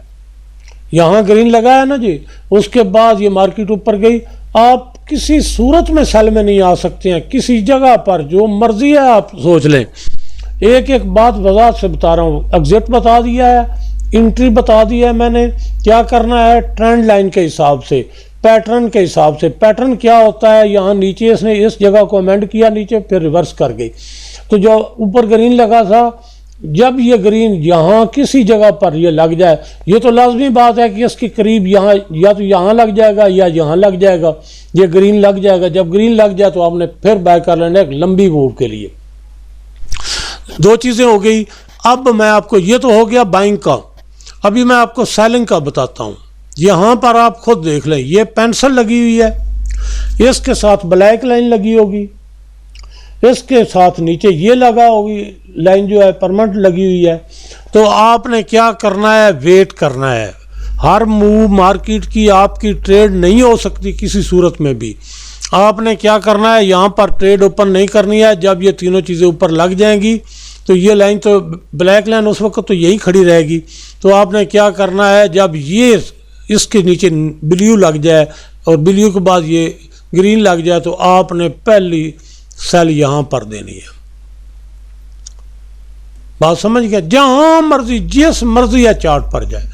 यहाँ ग्रीन लगा है ना जी, उसके बाद ये मार्केट ऊपर गई। आप किसी सूरत में सेल में नहीं आ सकते हैं, किसी जगह पर जो मर्जी है आप सोच लें। एक एक बात वजाहत से बता रहा हूँ। एग्जिट बता दिया है, एंट्री बता दी है मैंने। क्या करना है, ट्रेंड लाइन के हिसाब से पैटर्न के हिसाब से। पैटर्न क्या होता है, यहाँ नीचे इसने इस जगह को अमेंड किया, नीचे फिर रिवर्स कर गई। तो जो ऊपर ग्रीन लगा था, जब ये ग्रीन यहाँ किसी जगह पर ये लग जाए, ये तो लाजमी बात है कि इसके करीब यहाँ या तो यहाँ लग जाएगा या यहाँ लग जाएगा, ये ग्रीन लग जाएगा। जब ग्रीन लग जाए तो आपने फिर बाय कर लेना एक लंबी मूव के लिए। दो चीज़ें हो गई। अब मैं आपको, ये तो हो गया बाइंग का, अभी मैं आपको सेलिंग का बताता हूँ। यहाँ पर आप खुद देख लें, ये पेंसिल लगी हुई है, इसके साथ ब्लैक लाइन लगी होगी, इसके साथ नीचे ये लगा होगी लाइन जो है परमानेंट लगी हुई है। तो आपने क्या करना है, वेट करना है। हर मूव मार्केट की आपकी ट्रेड नहीं हो सकती किसी सूरत में भी। आपने क्या करना है, यहाँ पर ट्रेड ओपन नहीं करनी है। जब ये तीनों चीज़ें ऊपर लग जाएंगी तो ये लाइन तो ब्लैक लाइन उस वक्त तो यही खड़ी रहेगी। तो आपने क्या करना है, जब ये इसके नीचे ब्लू लग जाए और ब्लू के बाद ये ग्रीन लग जाए तो आपने पहली सेल यहाँ पर देनी है। बात समझ गया? जहाँ मर्जी जिस मर्जी या चार्ट पर जाए,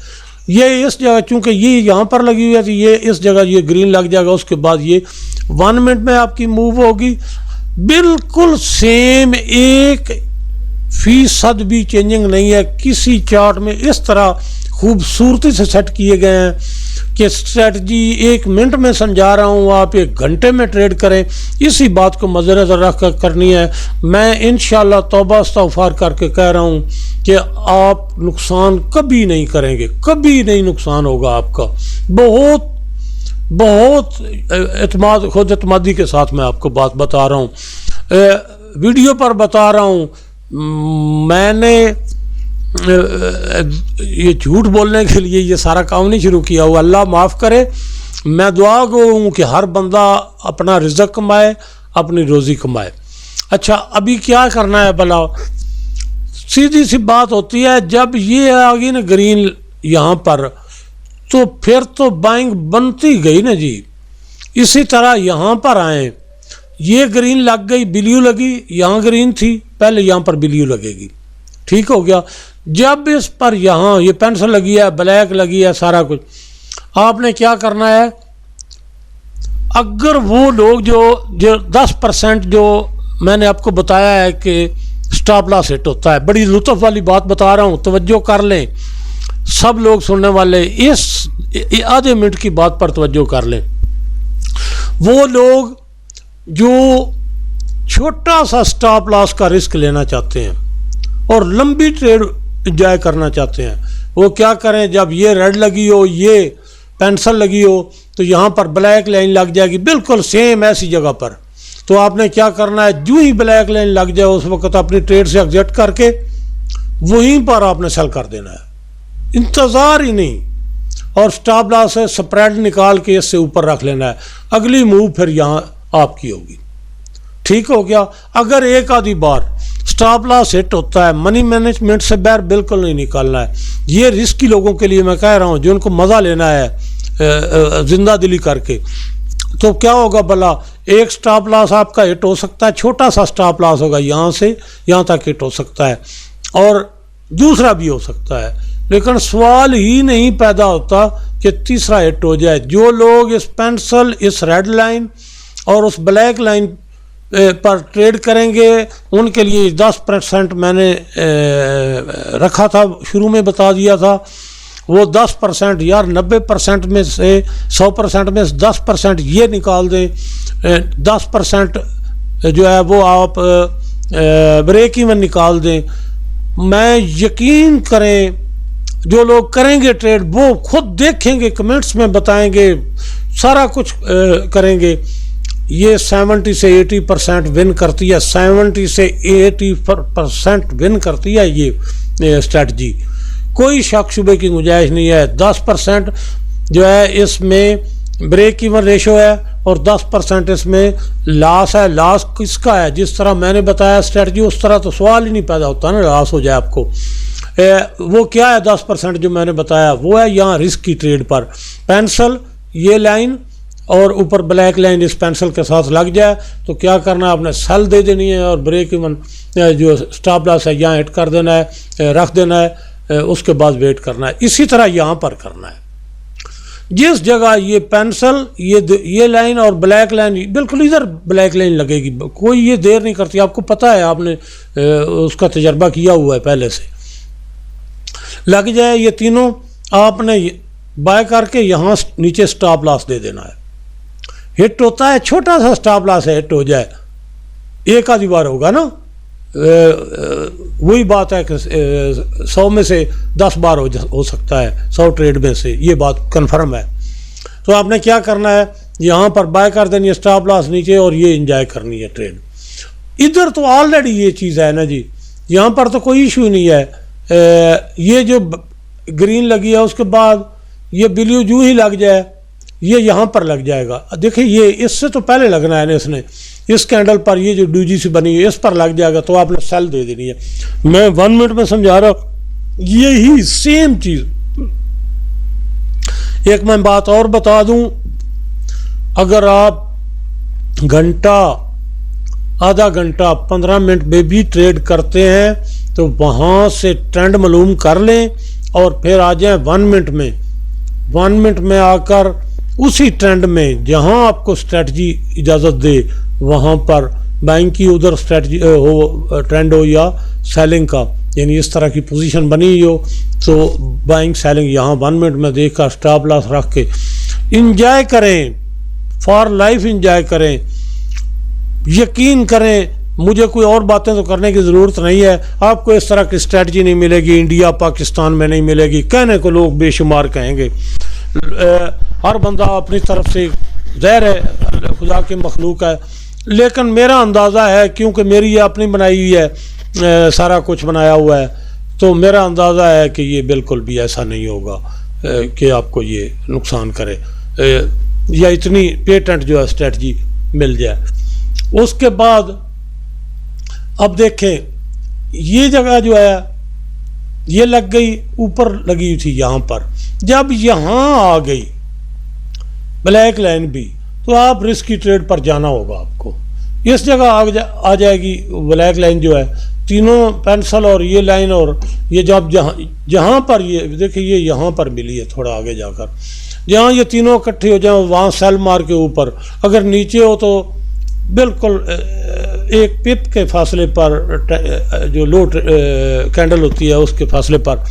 ये इस जगह चूंकि ये यहाँ पर लगी हुई है तो ये इस जगह ये ग्रीन लग जाएगा। उसके बाद ये 1 मिनट में आपकी मूव होगी, बिल्कुल सेम, 1% भी चेंजिंग नहीं है। किसी चार्ट में इस तरह खूबसूरती से सेट किए गए हैं कि स्ट्रेटजी 1 मिनट में समझा रहा हूँ, आप 1 घंटे में ट्रेड करें। इसी बात को मद्देनजर रख कर करनी है। मैं इंशाल्लाह तौबा इस्तग़फ़ार करके कह रहा हूँ कि आप नुकसान कभी नहीं करेंगे, कभी नहीं नुकसान होगा आपका। बहुत बहुत एतमाद, खुद एतमादी के साथ मैं आपको बात बता रहा हूँ, वीडियो पर बता रहा हूँ। मैंने ये झूठ बोलने के लिए ये सारा काम नहीं शुरू किया हुआ, अल्लाह माफ़ करे। मैं दुआ गो हूँ कि हर बंदा अपना रिज़्क़ कमाए, अपनी रोज़ी कमाए। अच्छा, अभी क्या करना है भला? सीधी सी बात होती है, जब ये आ गई ना ग्रीन यहाँ पर, तो फिर तो बाइंग बनती गई ना जी। इसी तरह यहाँ पर आए, ये ग्रीन लग गई, ब्लू लगी, यहाँ ग्रीन थी, पहले यहाँ पर ब्लू लगेगी, ठीक हो गया। जब इस पर यहाँ ये पेंसिल लगी है, ब्लैक लगी है, सारा कुछ, आपने क्या करना है, अगर वो लोग जो 10% जो मैंने आपको बताया है कि स्टॉप लॉस हिट होता है, बड़ी लुत्फ वाली बात बता रहा हूँ, तवज्जो कर लें सब लोग सुनने वाले, इस आधे मिनट की बात पर तवज्जो कर लें। वो लोग जो छोटा सा स्टॉप लॉस का रिस्क लेना चाहते हैं और लंबी ट्रेड इंजॉय करना चाहते हैं, वो क्या करें, जब ये रेड लगी हो, ये पेंसिल लगी हो, तो यहाँ पर ब्लैक लाइन लग जाएगी बिल्कुल सेम ऐसी जगह पर। तो आपने क्या करना है, जो ही ब्लैक लाइन लग जाए उस वक्त अपनी ट्रेड से एग्जिट करके वहीं पर आपने सेल कर देना है, इंतज़ार ही नहीं। और स्टॉप लॉस से स्प्रेड निकाल के इससे ऊपर रख लेना है, अगली मूव फिर यहाँ आपकी होगी, ठीक हो गया। अगर एक आधी बार स्टॉप लॉस हिट होता है, मनी मैनेजमेंट से बाहर बिल्कुल नहीं निकालना है। ये रिस्की लोगों के लिए मैं कह रहा हूँ, जिनको मज़ा लेना है जिंदा दिली करके। तो क्या होगा भला, एक स्टॉप लॉस आपका हिट हो सकता है, छोटा सा स्टॉप लॉस होगा, यहाँ से यहाँ तक हिट हो सकता है, और दूसरा भी हो सकता है, लेकिन सवाल ही नहीं पैदा होता कि तीसरा हिट हो जाए। जो लोग इस पेंसिल, इस रेड लाइन और उस ब्लैक लाइन पर ट्रेड करेंगे, उनके लिए 10% मैंने रखा था, शुरू में बता दिया था। वो 10% यार, 90% में से 100% में 10% ये निकाल दें, 10% जो है वो आप ब्रेक इवन निकाल दें। मैं यकीन करें, जो लोग करेंगे ट्रेड वो खुद देखेंगे, कमेंट्स में बताएंगे, सारा कुछ करेंगे। ये 70 से 80% विन करती है, 70 से 80% विन करती है ये स्ट्रेटजी, कोई शक शुबे की गुंजाइश नहीं है। 10% जो है इसमें ब्रेक इवन रेशो है और 10% इसमें लॉस है। लॉस किसका है? जिस तरह मैंने बताया स्ट्रेटजी, उस तरह तो सवाल ही नहीं पैदा होता ना लॉस हो जाए आपको। वो क्या है 10% जो मैंने बताया, वो है यहाँ रिस्क की ट्रेड पर पेंसिल, ये लाइन और ऊपर ब्लैक लाइन इस पेंसिल के साथ लग जाए तो क्या करना है, आपने सेल दे देनी है और ब्रेक इवन जो स्टॉप लॉस है यहाँ हिट कर देना है, रख देना है, उसके बाद वेट करना है। इसी तरह यहाँ पर करना है। जिस जगह ये पेंसिल, ये लाइन और ब्लैक लाइन, बिल्कुल इधर ब्लैक लाइन लगेगी, कोई ये देर नहीं करती, आपको पता है, आपने उसका तजर्बा किया हुआ है पहले से। लग जाए ये तीनों, आपने बाय करके यहाँ नीचे स्टॉप लॉस दे देना है। हिट होता है, छोटा सा स्टॉप लॉस है, हिट हो जाए एक आधी बार होगा ना, वही बात है कि 100 में से 10 बार हो सकता है, 100 ट्रेड में से, ये बात कंफर्म है। तो आपने क्या करना है, यहाँ पर बाय कर देनी है स्टॉप लॉस नीचे और ये एंजॉय करनी है ट्रेड। इधर तो ऑलरेडी ये चीज़ है ना जी, यहाँ पर तो कोई इशू नहीं है। ये जो ग्रीन लगी है उसके बाद ये ब्लू जू ही लग जाए, ये यहाँ पर लग जाएगा। देखिए ये इससे तो पहले लगना है ना, इसने इस कैंडल पर, ये जो डूजी सी बनी है इस पर लग जाएगा, तो आपने सेल दे देनी है। मैं 1 मिनट में समझा रहा हूँ, यही सेम चीज। एक मैं बात और बता दूं, अगर आप घंटा, आधा घंटा, 15 मिनट में भी ट्रेड करते हैं तो वहां से ट्रेंड मालूम कर लें और फिर आ जाए 1 मिनट में। 1 मिनट में आकर उसी ट्रेंड में जहां आपको स्ट्रेटजी इजाज़त दे वहां पर बाइंग की, उधर स्ट्रेटजी हो, ट्रेंड हो या सेलिंग का, यानी इस तरह की पोजीशन बनी हो तो बाइंग सेलिंग यहाँ 1 मिनट में देखकर स्टॉप लॉस रख के इंजॉय करें, फॉर लाइफ इंजॉय करें। यकीन करें, मुझे कोई और बातें तो करने की ज़रूरत नहीं है, आपको इस तरह की स्ट्रेटजी नहीं मिलेगी, इंडिया पाकिस्तान में नहीं मिलेगी। कहने को लोग बेशुमार कहेंगे, हर बंदा अपनी तरफ से, ज़ाहिर है खुदा की मखलूक है, लेकिन मेरा अंदाज़ा है, क्योंकि मेरी ये अपनी बनाई हुई है, सारा कुछ बनाया हुआ है, तो मेरा अंदाज़ा है कि ये बिल्कुल भी ऐसा नहीं होगा कि आपको ये नुकसान करे या इतनी पेटेंट जो है स्ट्रेटजी मिल जाए। उसके बाद अब देखें, ये जगह जो है ये लग गई, ऊपर लगी हुई थी यहाँ पर, जब यहाँ आ गई ब्लैक लाइन भी, तो आप रिस्की ट्रेड पर जाना होगा आपको। इस जगह आ जाएगी ब्लैक लाइन जो है, तीनों पेंसिल और ये लाइन, और ये जब जहाँ पर ये देखिए, ये यहाँ पर मिली है थोड़ा आगे जाकर, जहाँ ये तीनों इकट्ठे हो जाए वहाँ सेल मार के ऊपर, अगर नीचे हो तो बिल्कुल एक पिप के फासले पर, जो लो कैंडल होती है उसके फासले पर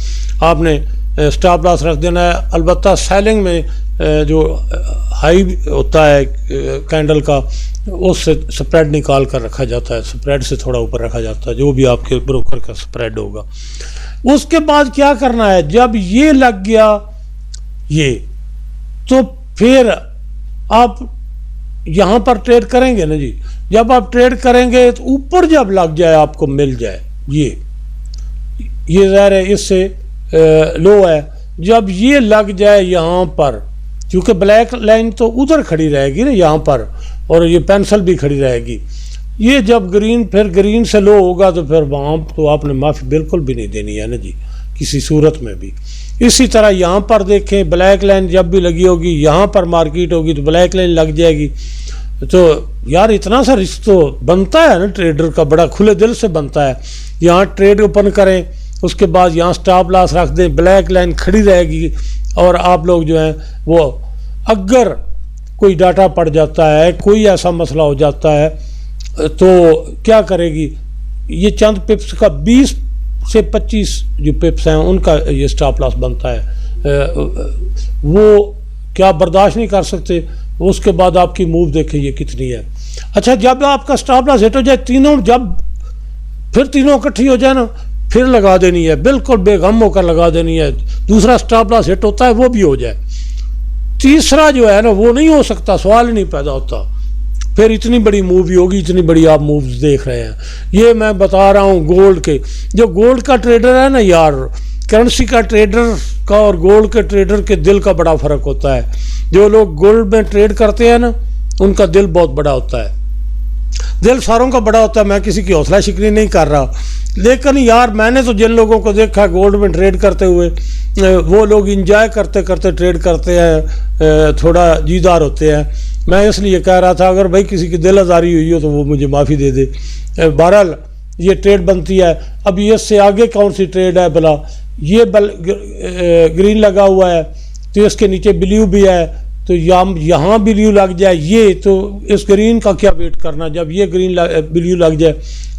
आपने स्टॉप लॉस रख देना है। अलबत्ता सेलिंग में जो हाई होता है कैंडल का, उससे स्प्रेड निकाल कर रखा जाता है, स्प्रेड से थोड़ा ऊपर रखा जाता है, जो भी आपके ब्रोकर का स्प्रेड होगा। उसके बाद क्या करना है, जब ये लग गया ये, तो फिर आप यहाँ पर ट्रेड करेंगे ना जी। जब आप ट्रेड करेंगे तो ऊपर जब लग जाए, आपको मिल जाए ये ज़ाहिर है इससे लो है, जब ये लग जाए यहाँ पर, क्योंकि ब्लैक लाइन तो उधर खड़ी रहेगी ना यहाँ पर, और ये पेंसिल भी खड़ी रहेगी, ये जब ग्रीन, फिर ग्रीन से लो होगा तो फिर वहाँ तो आपने माफ़ी बिल्कुल भी नहीं देनी है ना जी, किसी सूरत में भी। इसी तरह यहाँ पर देखें, ब्लैक लाइन जब भी लगी होगी, यहाँ पर मार्केट होगी तो ब्लैक लाइन लग जाएगी। तो यार इतना सा रिस्क तो बनता है ना ट्रेडर का, बड़ा खुले दिल से बनता है। यहाँ ट्रेड ओपन करें, उसके बाद यहाँ स्टॉप लॉस रख दें, ब्लैक लाइन खड़ी रहेगी, और आप लोग जो हैं वो, अगर कोई डाटा पड़ जाता है, कोई ऐसा मसला हो जाता है, तो क्या करेगी, ये चंद पिप्स का 20 से 25 जो पिप्स हैं उनका ये स्टॉप लॉस बनता है, वो क्या बर्दाश्त नहीं कर सकते। उसके बाद आपकी मूव देखें ये कितनी है। अच्छा, जब आपका स्टॉप लॉस हिट हो जाए, तीनों जब फिर तीनों इकट्ठी हो जाए ना, फिर लगा देनी है, बिल्कुल बेगम होकर लगा देनी है। दूसरा स्टॉप लॉस हिट होता है वो भी हो जाए, तीसरा जो है ना वो नहीं हो सकता, सवाल ही नहीं पैदा होता। फिर इतनी बड़ी मूवी होगी, इतनी बड़ी आप मूव्स देख रहे हैं। ये मैं बता रहा हूँ गोल्ड के, जो गोल्ड का ट्रेडर है ना यार, करेंसी का ट्रेडर का और गोल्ड के ट्रेडर के दिल का बड़ा फ़र्क होता है। जो लोग गोल्ड में ट्रेड करते हैं ना, उनका दिल बहुत बड़ा होता है, दिल सारों का बड़ा होता है। मैं किसी की हौसला शिकनी नहीं कर रहा, लेकिन यार मैंने तो जिन लोगों को देखा गोल्ड में ट्रेड करते हुए, वो लोग इंजॉय करते करते ट्रेड करते हैं, थोड़ा जीदार होते हैं। मैं इसलिए कह रहा था, अगर भाई किसी की दिल आज़ारी हुई हो तो वो मुझे माफ़ी दे दे। बहरहाल ये ट्रेड बनती है। अब ये इससे आगे कौन सी ट्रेड है भला, ये ग्रीन लगा हुआ है, तो इसके नीचे ब्लू भी है, तो यहाँ ब्लू लग जाए ये, तो इस ग्रीन का क्या वेट करना, जब ये ब्लू लग जाए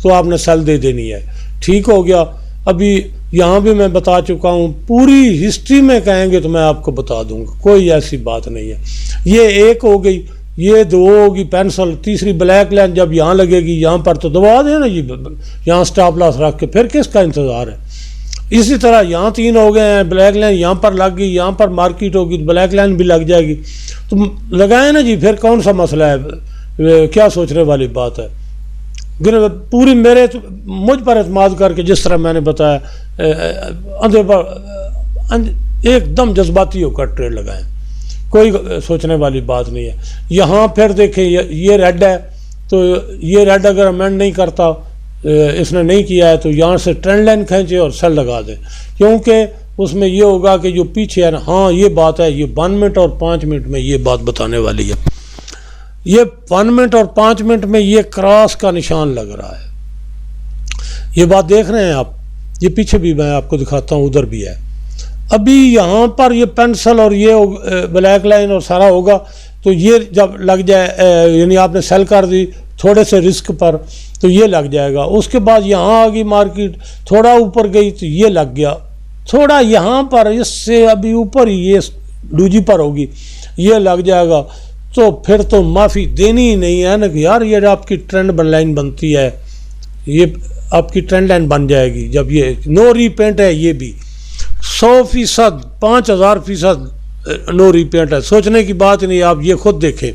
तो आपने सेल दे देनी है। ठीक हो गया। अभी यहाँ भी मैं बता चुका हूँ, पूरी हिस्ट्री में कहेंगे तो मैं आपको बता दूंगा, कोई ऐसी बात नहीं है। ये एक हो गई, ये दो होगी पेंसिल, तीसरी ब्लैक लाइन जब यहाँ लगेगी यहाँ पर तो दबा देना जी, यहाँ स्टॉप लॉस रख के, फिर किसका इंतज़ार है। इसी तरह यहाँ 3 हो गए हैं, ब्लैक लाइन यहाँ पर लग गई, यहाँ पर मार्केट होगी तो ब्लैक लाइन भी लग जाएगी, तो लगाए ना जी, फिर कौन सा मसला है, क्या सोचने वाली बात है। पूरी मुझ पर एतमाद करके जिस तरह मैंने बताया, अंधे पर एकदम जज्बाती होकर ट्रेड लगाएं, कोई सोचने वाली बात नहीं है। यहाँ फिर देखें, ये रेड है, तो ये रेड अगर अमेंड नहीं करता, इसने नहीं किया है, तो यहाँ से ट्रेंड लाइन खींचे और सेल लगा दें, क्योंकि उसमें ये होगा कि जो पीछे है ना, हाँ ये बात है, ये 1 मिनट और 5 मिनट में ये बात बताने वाली है। ये 1 मिनट और 5 मिनट में ये क्रॉस का निशान लग रहा है, ये बात देख रहे हैं आप, ये पीछे भी मैं आपको दिखाता हूँ, उधर भी है। अभी यहाँ पर ये पेंसिल और ये ब्लैक लाइन और सारा होगा, तो ये जब लग जाए, यानी आपने सेल कर दी थोड़े से रिस्क पर, तो ये लग जाएगा। उसके बाद यहाँ आ गई मार्केट, थोड़ा ऊपर गई तो ये लग गया, थोड़ा यहाँ पर इससे अभी ऊपर ही ये डूजी पर होगी, ये लग जाएगा, तो फिर तो माफ़ी देनी ही नहीं है ना कि यार ये आपकी ट्रेंड लाइन बनती है, ये आपकी ट्रेंड लाइन बन जाएगी। जब ये नो रीपेंट है, ये भी 100%, 5000% नो रीपेंट है, सोचने की बात नहीं। आप ये खुद देखें,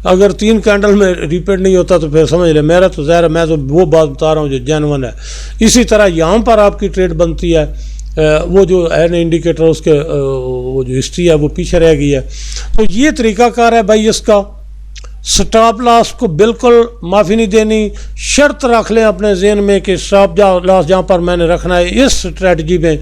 अगर 3 कैंडल में रिपेंट नहीं होता तो फिर समझ ले, मेरा तो ज़ाहिर है, मैं तो वो बात बता रहा हूँ जो जेन्युइन है। इसी तरह यहाँ पर आपकी ट्रेड बनती है, वो जो है ना इंडिकेटर, उसके वो जो हिस्ट्री है वो पीछे रह गई है। तो ये तरीकाकार है भाई इसका। स्टॉप लॉस को बिल्कुल माफ़ी नहीं देनी, शर्त रख लें अपने जहन में कि स्टॉप लॉस जहाँ पर मैंने रखना है इस स्ट्रेटजी में,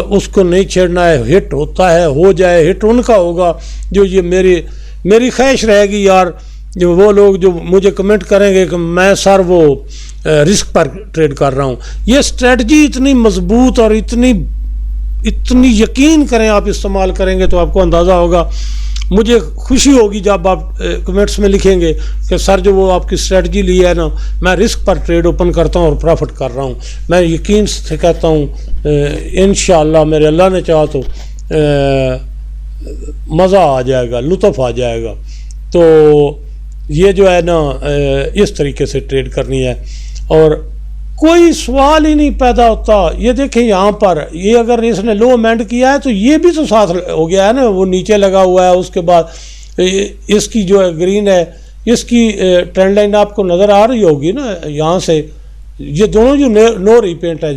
उसको नहीं छेड़ना है। हिट होता है, हो जाए, हिट उनका होगा जो ये मेरी ख्वाहिश रहेगी यार, जो वो लोग जो मुझे कमेंट करेंगे कि मैं सर वो रिस्क पर ट्रेड कर रहा हूँ। ये स्ट्रेटजी इतनी मजबूत और इतनी यकीन करें आप इस्तेमाल करेंगे तो आपको अंदाज़ा होगा। मुझे खुशी होगी जब आप कमेंट्स में लिखेंगे कि सर जो वो आपकी स्ट्रेटजी ली है ना, मैं रिस्क पर ट्रेड ओपन करता हूँ और प्रॉफिट कर रहा हूँ। मैं यकीन से कहता हूँ इंशाअल्लाह मेरे अल्लाह ने चाहा तो मज़ा आ जाएगा, लुत्फ़ आ जाएगा। तो ये जो है ना इस तरीके से ट्रेड करनी है और कोई सवाल ही नहीं पैदा होता। ये देखें यहाँ पर, ये अगर इसने लो अमेंड किया है तो ये भी तो साथ हो गया है ना, वो नीचे लगा हुआ है। उसके बाद इसकी जो है ग्रीन है, इसकी ट्रेंड लाइन आपको नज़र आ रही होगी ना यहाँ से, ये दोनों जो नो रिपेंट है,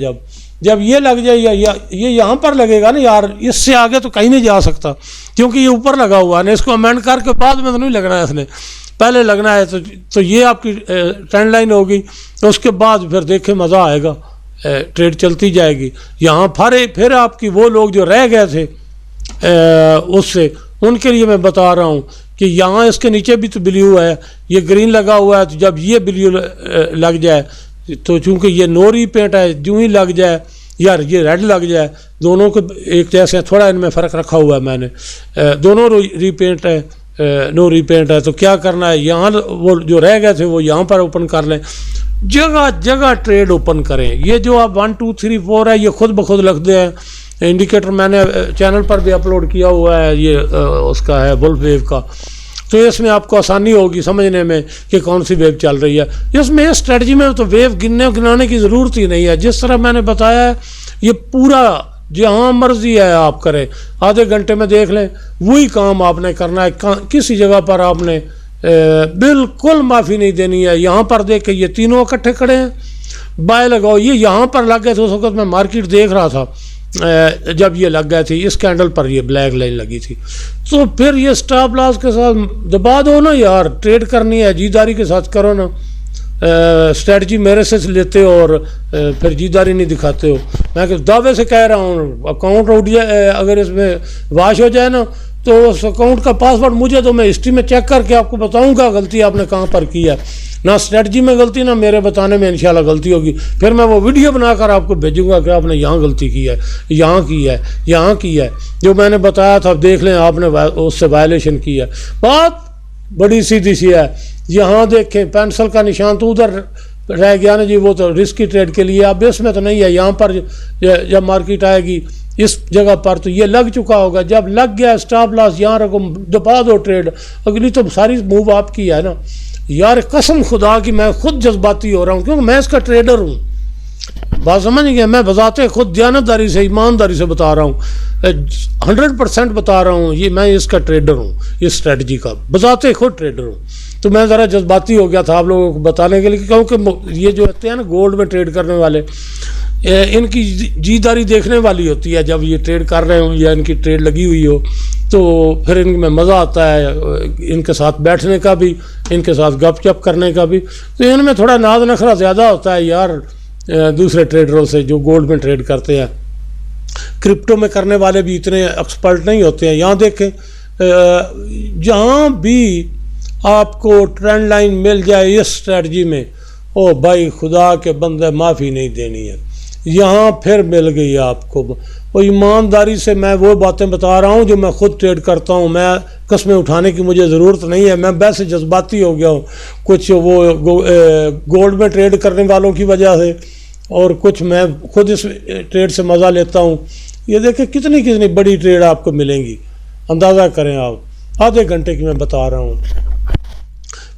जब ये लग जाए या ये यहाँ पर लगेगा ना यार, इससे आगे तो कहीं नहीं जा सकता क्योंकि ये ऊपर लगा हुआ है ना। इसको अमेंड करके बाद में तो नहीं लगना है, इसने पहले लगना है। तो ये आपकी ट्रेंड लाइन होगी, तो उसके बाद फिर देखें मज़ा आएगा, ट्रेड चलती जाएगी। यहाँ फिर आपकी वो लोग जो रह गए थे उससे, उनके लिए मैं बता रहा हूँ कि यहाँ इसके नीचे भी तो ब्लू है, ये ग्रीन लगा हुआ है, तो जब ये ब्लू लग जाए तो चूँकि ये नो रीपेंट है, जो ही लग जाए यार ये रेड लग जाए, दोनों को एक जैसे, थोड़ा इनमें फ़र्क रखा हुआ है मैंने, दोनों रीपेंट है, नो रिपेंट है। तो क्या करना है, यहाँ वो जो रह गए थे वो यहाँ पर ओपन कर लें, जगह जगह ट्रेड ओपन करें। ये जो आप 1 2 3 4 है, ये खुद ब खुद लगते हैं। इंडिकेटर मैंने चैनल पर भी अपलोड किया हुआ है, ये उसका है वुल्फ वेव का, तो इसमें आपको आसानी होगी समझने में कि कौन सी वेव चल रही है। इसमें इस स्ट्रेटजी में तो वेव गिनाने की ज़रूरत ही नहीं है। जिस तरह मैंने बताया है, ये पूरा जहाँ मर्जी है आप करें, आधे घंटे में देख लें, वही काम आपने करना है। किसी जगह पर आपने बिल्कुल माफ़ी नहीं देनी है। यहाँ पर देख के ये तीनों इकट्ठे खड़े हैं, बाय लगाओ। ये यहाँ पर लग गए थे, उस वक्त मैं मार्केट देख रहा था जब ये लग गए थे, इस कैंडल पर ये ब्लैक लाइन लगी थी। तो फिर ये स्टॉप लॉस के साथ दबा दो ना यार, ट्रेड करनी है जीदारी के साथ करो ना। स्ट्रेटजी मेरे से लेते हो और फिर जीदारी नहीं दिखाते हो। मैं दावे से कह रहा हूँ, अकाउंट उठ जाए, अगर इसमें वाश हो जाए ना तो उस अकाउंट का पासवर्ड मुझे तो मैं हिस्ट्री में चेक करके आपको बताऊंगा गलती आपने कहाँ पर की है। ना स्ट्रेटजी में गलती, ना मेरे बताने में इंशाल्लाह गलती होगी। फिर मैं वो वीडियो बनाकर आपको भेजूंगा कि आपने यहाँ गलती की है, यहाँ की है, यहाँ की है, जो मैंने बताया था देख लें आपने उससे वायलेशन की है। बात बड़ी सीधी सी है। यहाँ देखें पेंसिल का निशान तो उधर रह गया ना जी, वो तो रिस्की ट्रेड के लिए, अब इसमें तो नहीं है। यहाँ पर जब मार्केट आएगी इस जगह पर तो ये लग चुका होगा। जब लग गया स्टॉप लॉस यहाँ रखो, दबा दो ट्रेड, अगली तो सारी मूव आपकी है ना यार। कसम खुदा की मैं खुद जज्बाती हो रहा हूँ क्योंकि मैं इसका ट्रेडर हूँ। बात समझ गया, मैं बजाते खुद दयानतदारी से ईमानदारी से बता रहा हूँ, 100% बता रहा हूँ। ये मैं इसका ट्रेडर हूँ, इस स्ट्रेटजी का बजाते खुद ट्रेडर हूँ। तो मैं ज़रा जज्बाती हो गया था आप लोगों को बताने के लिए, क्योंकि ये जो होते हैं ना गोल्ड में ट्रेड करने वाले, इनकी जीदारी देखने वाली होती है। जब ये ट्रेड कर रहे हो या इनकी ट्रेड लगी हुई हो तो फिर इनमें मज़ा आता है, इनके साथ बैठने का भी, इनके साथ गपशप करने का भी। तो इनमें थोड़ा नाज नखरा ज़्यादा होता है यार दूसरे ट्रेडरों से जो गोल्ड में ट्रेड करते हैं। क्रिप्टो में करने वाले भी इतने एक्सपर्ट नहीं होते हैं। यहाँ देखें जहाँ भी आपको ट्रेंड लाइन मिल जाए इस स्ट्रेटजी में, ओ भाई खुदा के बंदे माफ़ी नहीं देनी है। यहाँ फिर मिल गई आपको। वो ईमानदारी से मैं वो बातें बता रहा हूँ जो मैं खुद ट्रेड करता हूँ। मैं कस्में उठाने की मुझे ज़रूरत नहीं है। मैं वैसे जज्बाती हो गया हूँ कुछ वो गोल्ड में ट्रेड करने वालों की वजह से, और कुछ मैं खुद इस ट्रेड से मज़ा लेता हूँ। ये देखें कितनी कितनी बड़ी ट्रेड आपको मिलेंगी, अंदाज़ा करें आप। आधे घंटे की मैं बता रहा हूँ।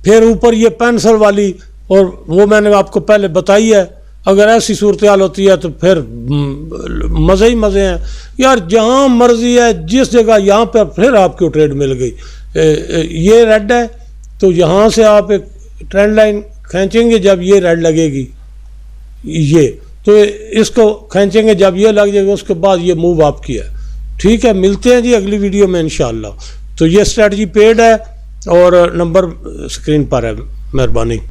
फिर ऊपर ये पेंसिल वाली, और वो मैंने आपको पहले बताई है। अगर ऐसी सूरत हाल होती है तो फिर मज़े ही मज़े हैं यार। जहाँ मर्जी है जिस जगह, यहाँ पर फिर आपको ट्रेड मिल गई। ये रेड है तो यहाँ से आप एक ट्रेंड लाइन खींचेंगे, जब ये रेड लगेगी ये तो इसको खींचेंगे, जब ये लग जाएगा उसके बाद ये मूव आपकी है। ठीक है, मिलते हैं जी अगली वीडियो में इंशाल्लाह। तो ये स्ट्रेटजी पेड है और नंबर स्क्रीन पर है। मेहरबानी।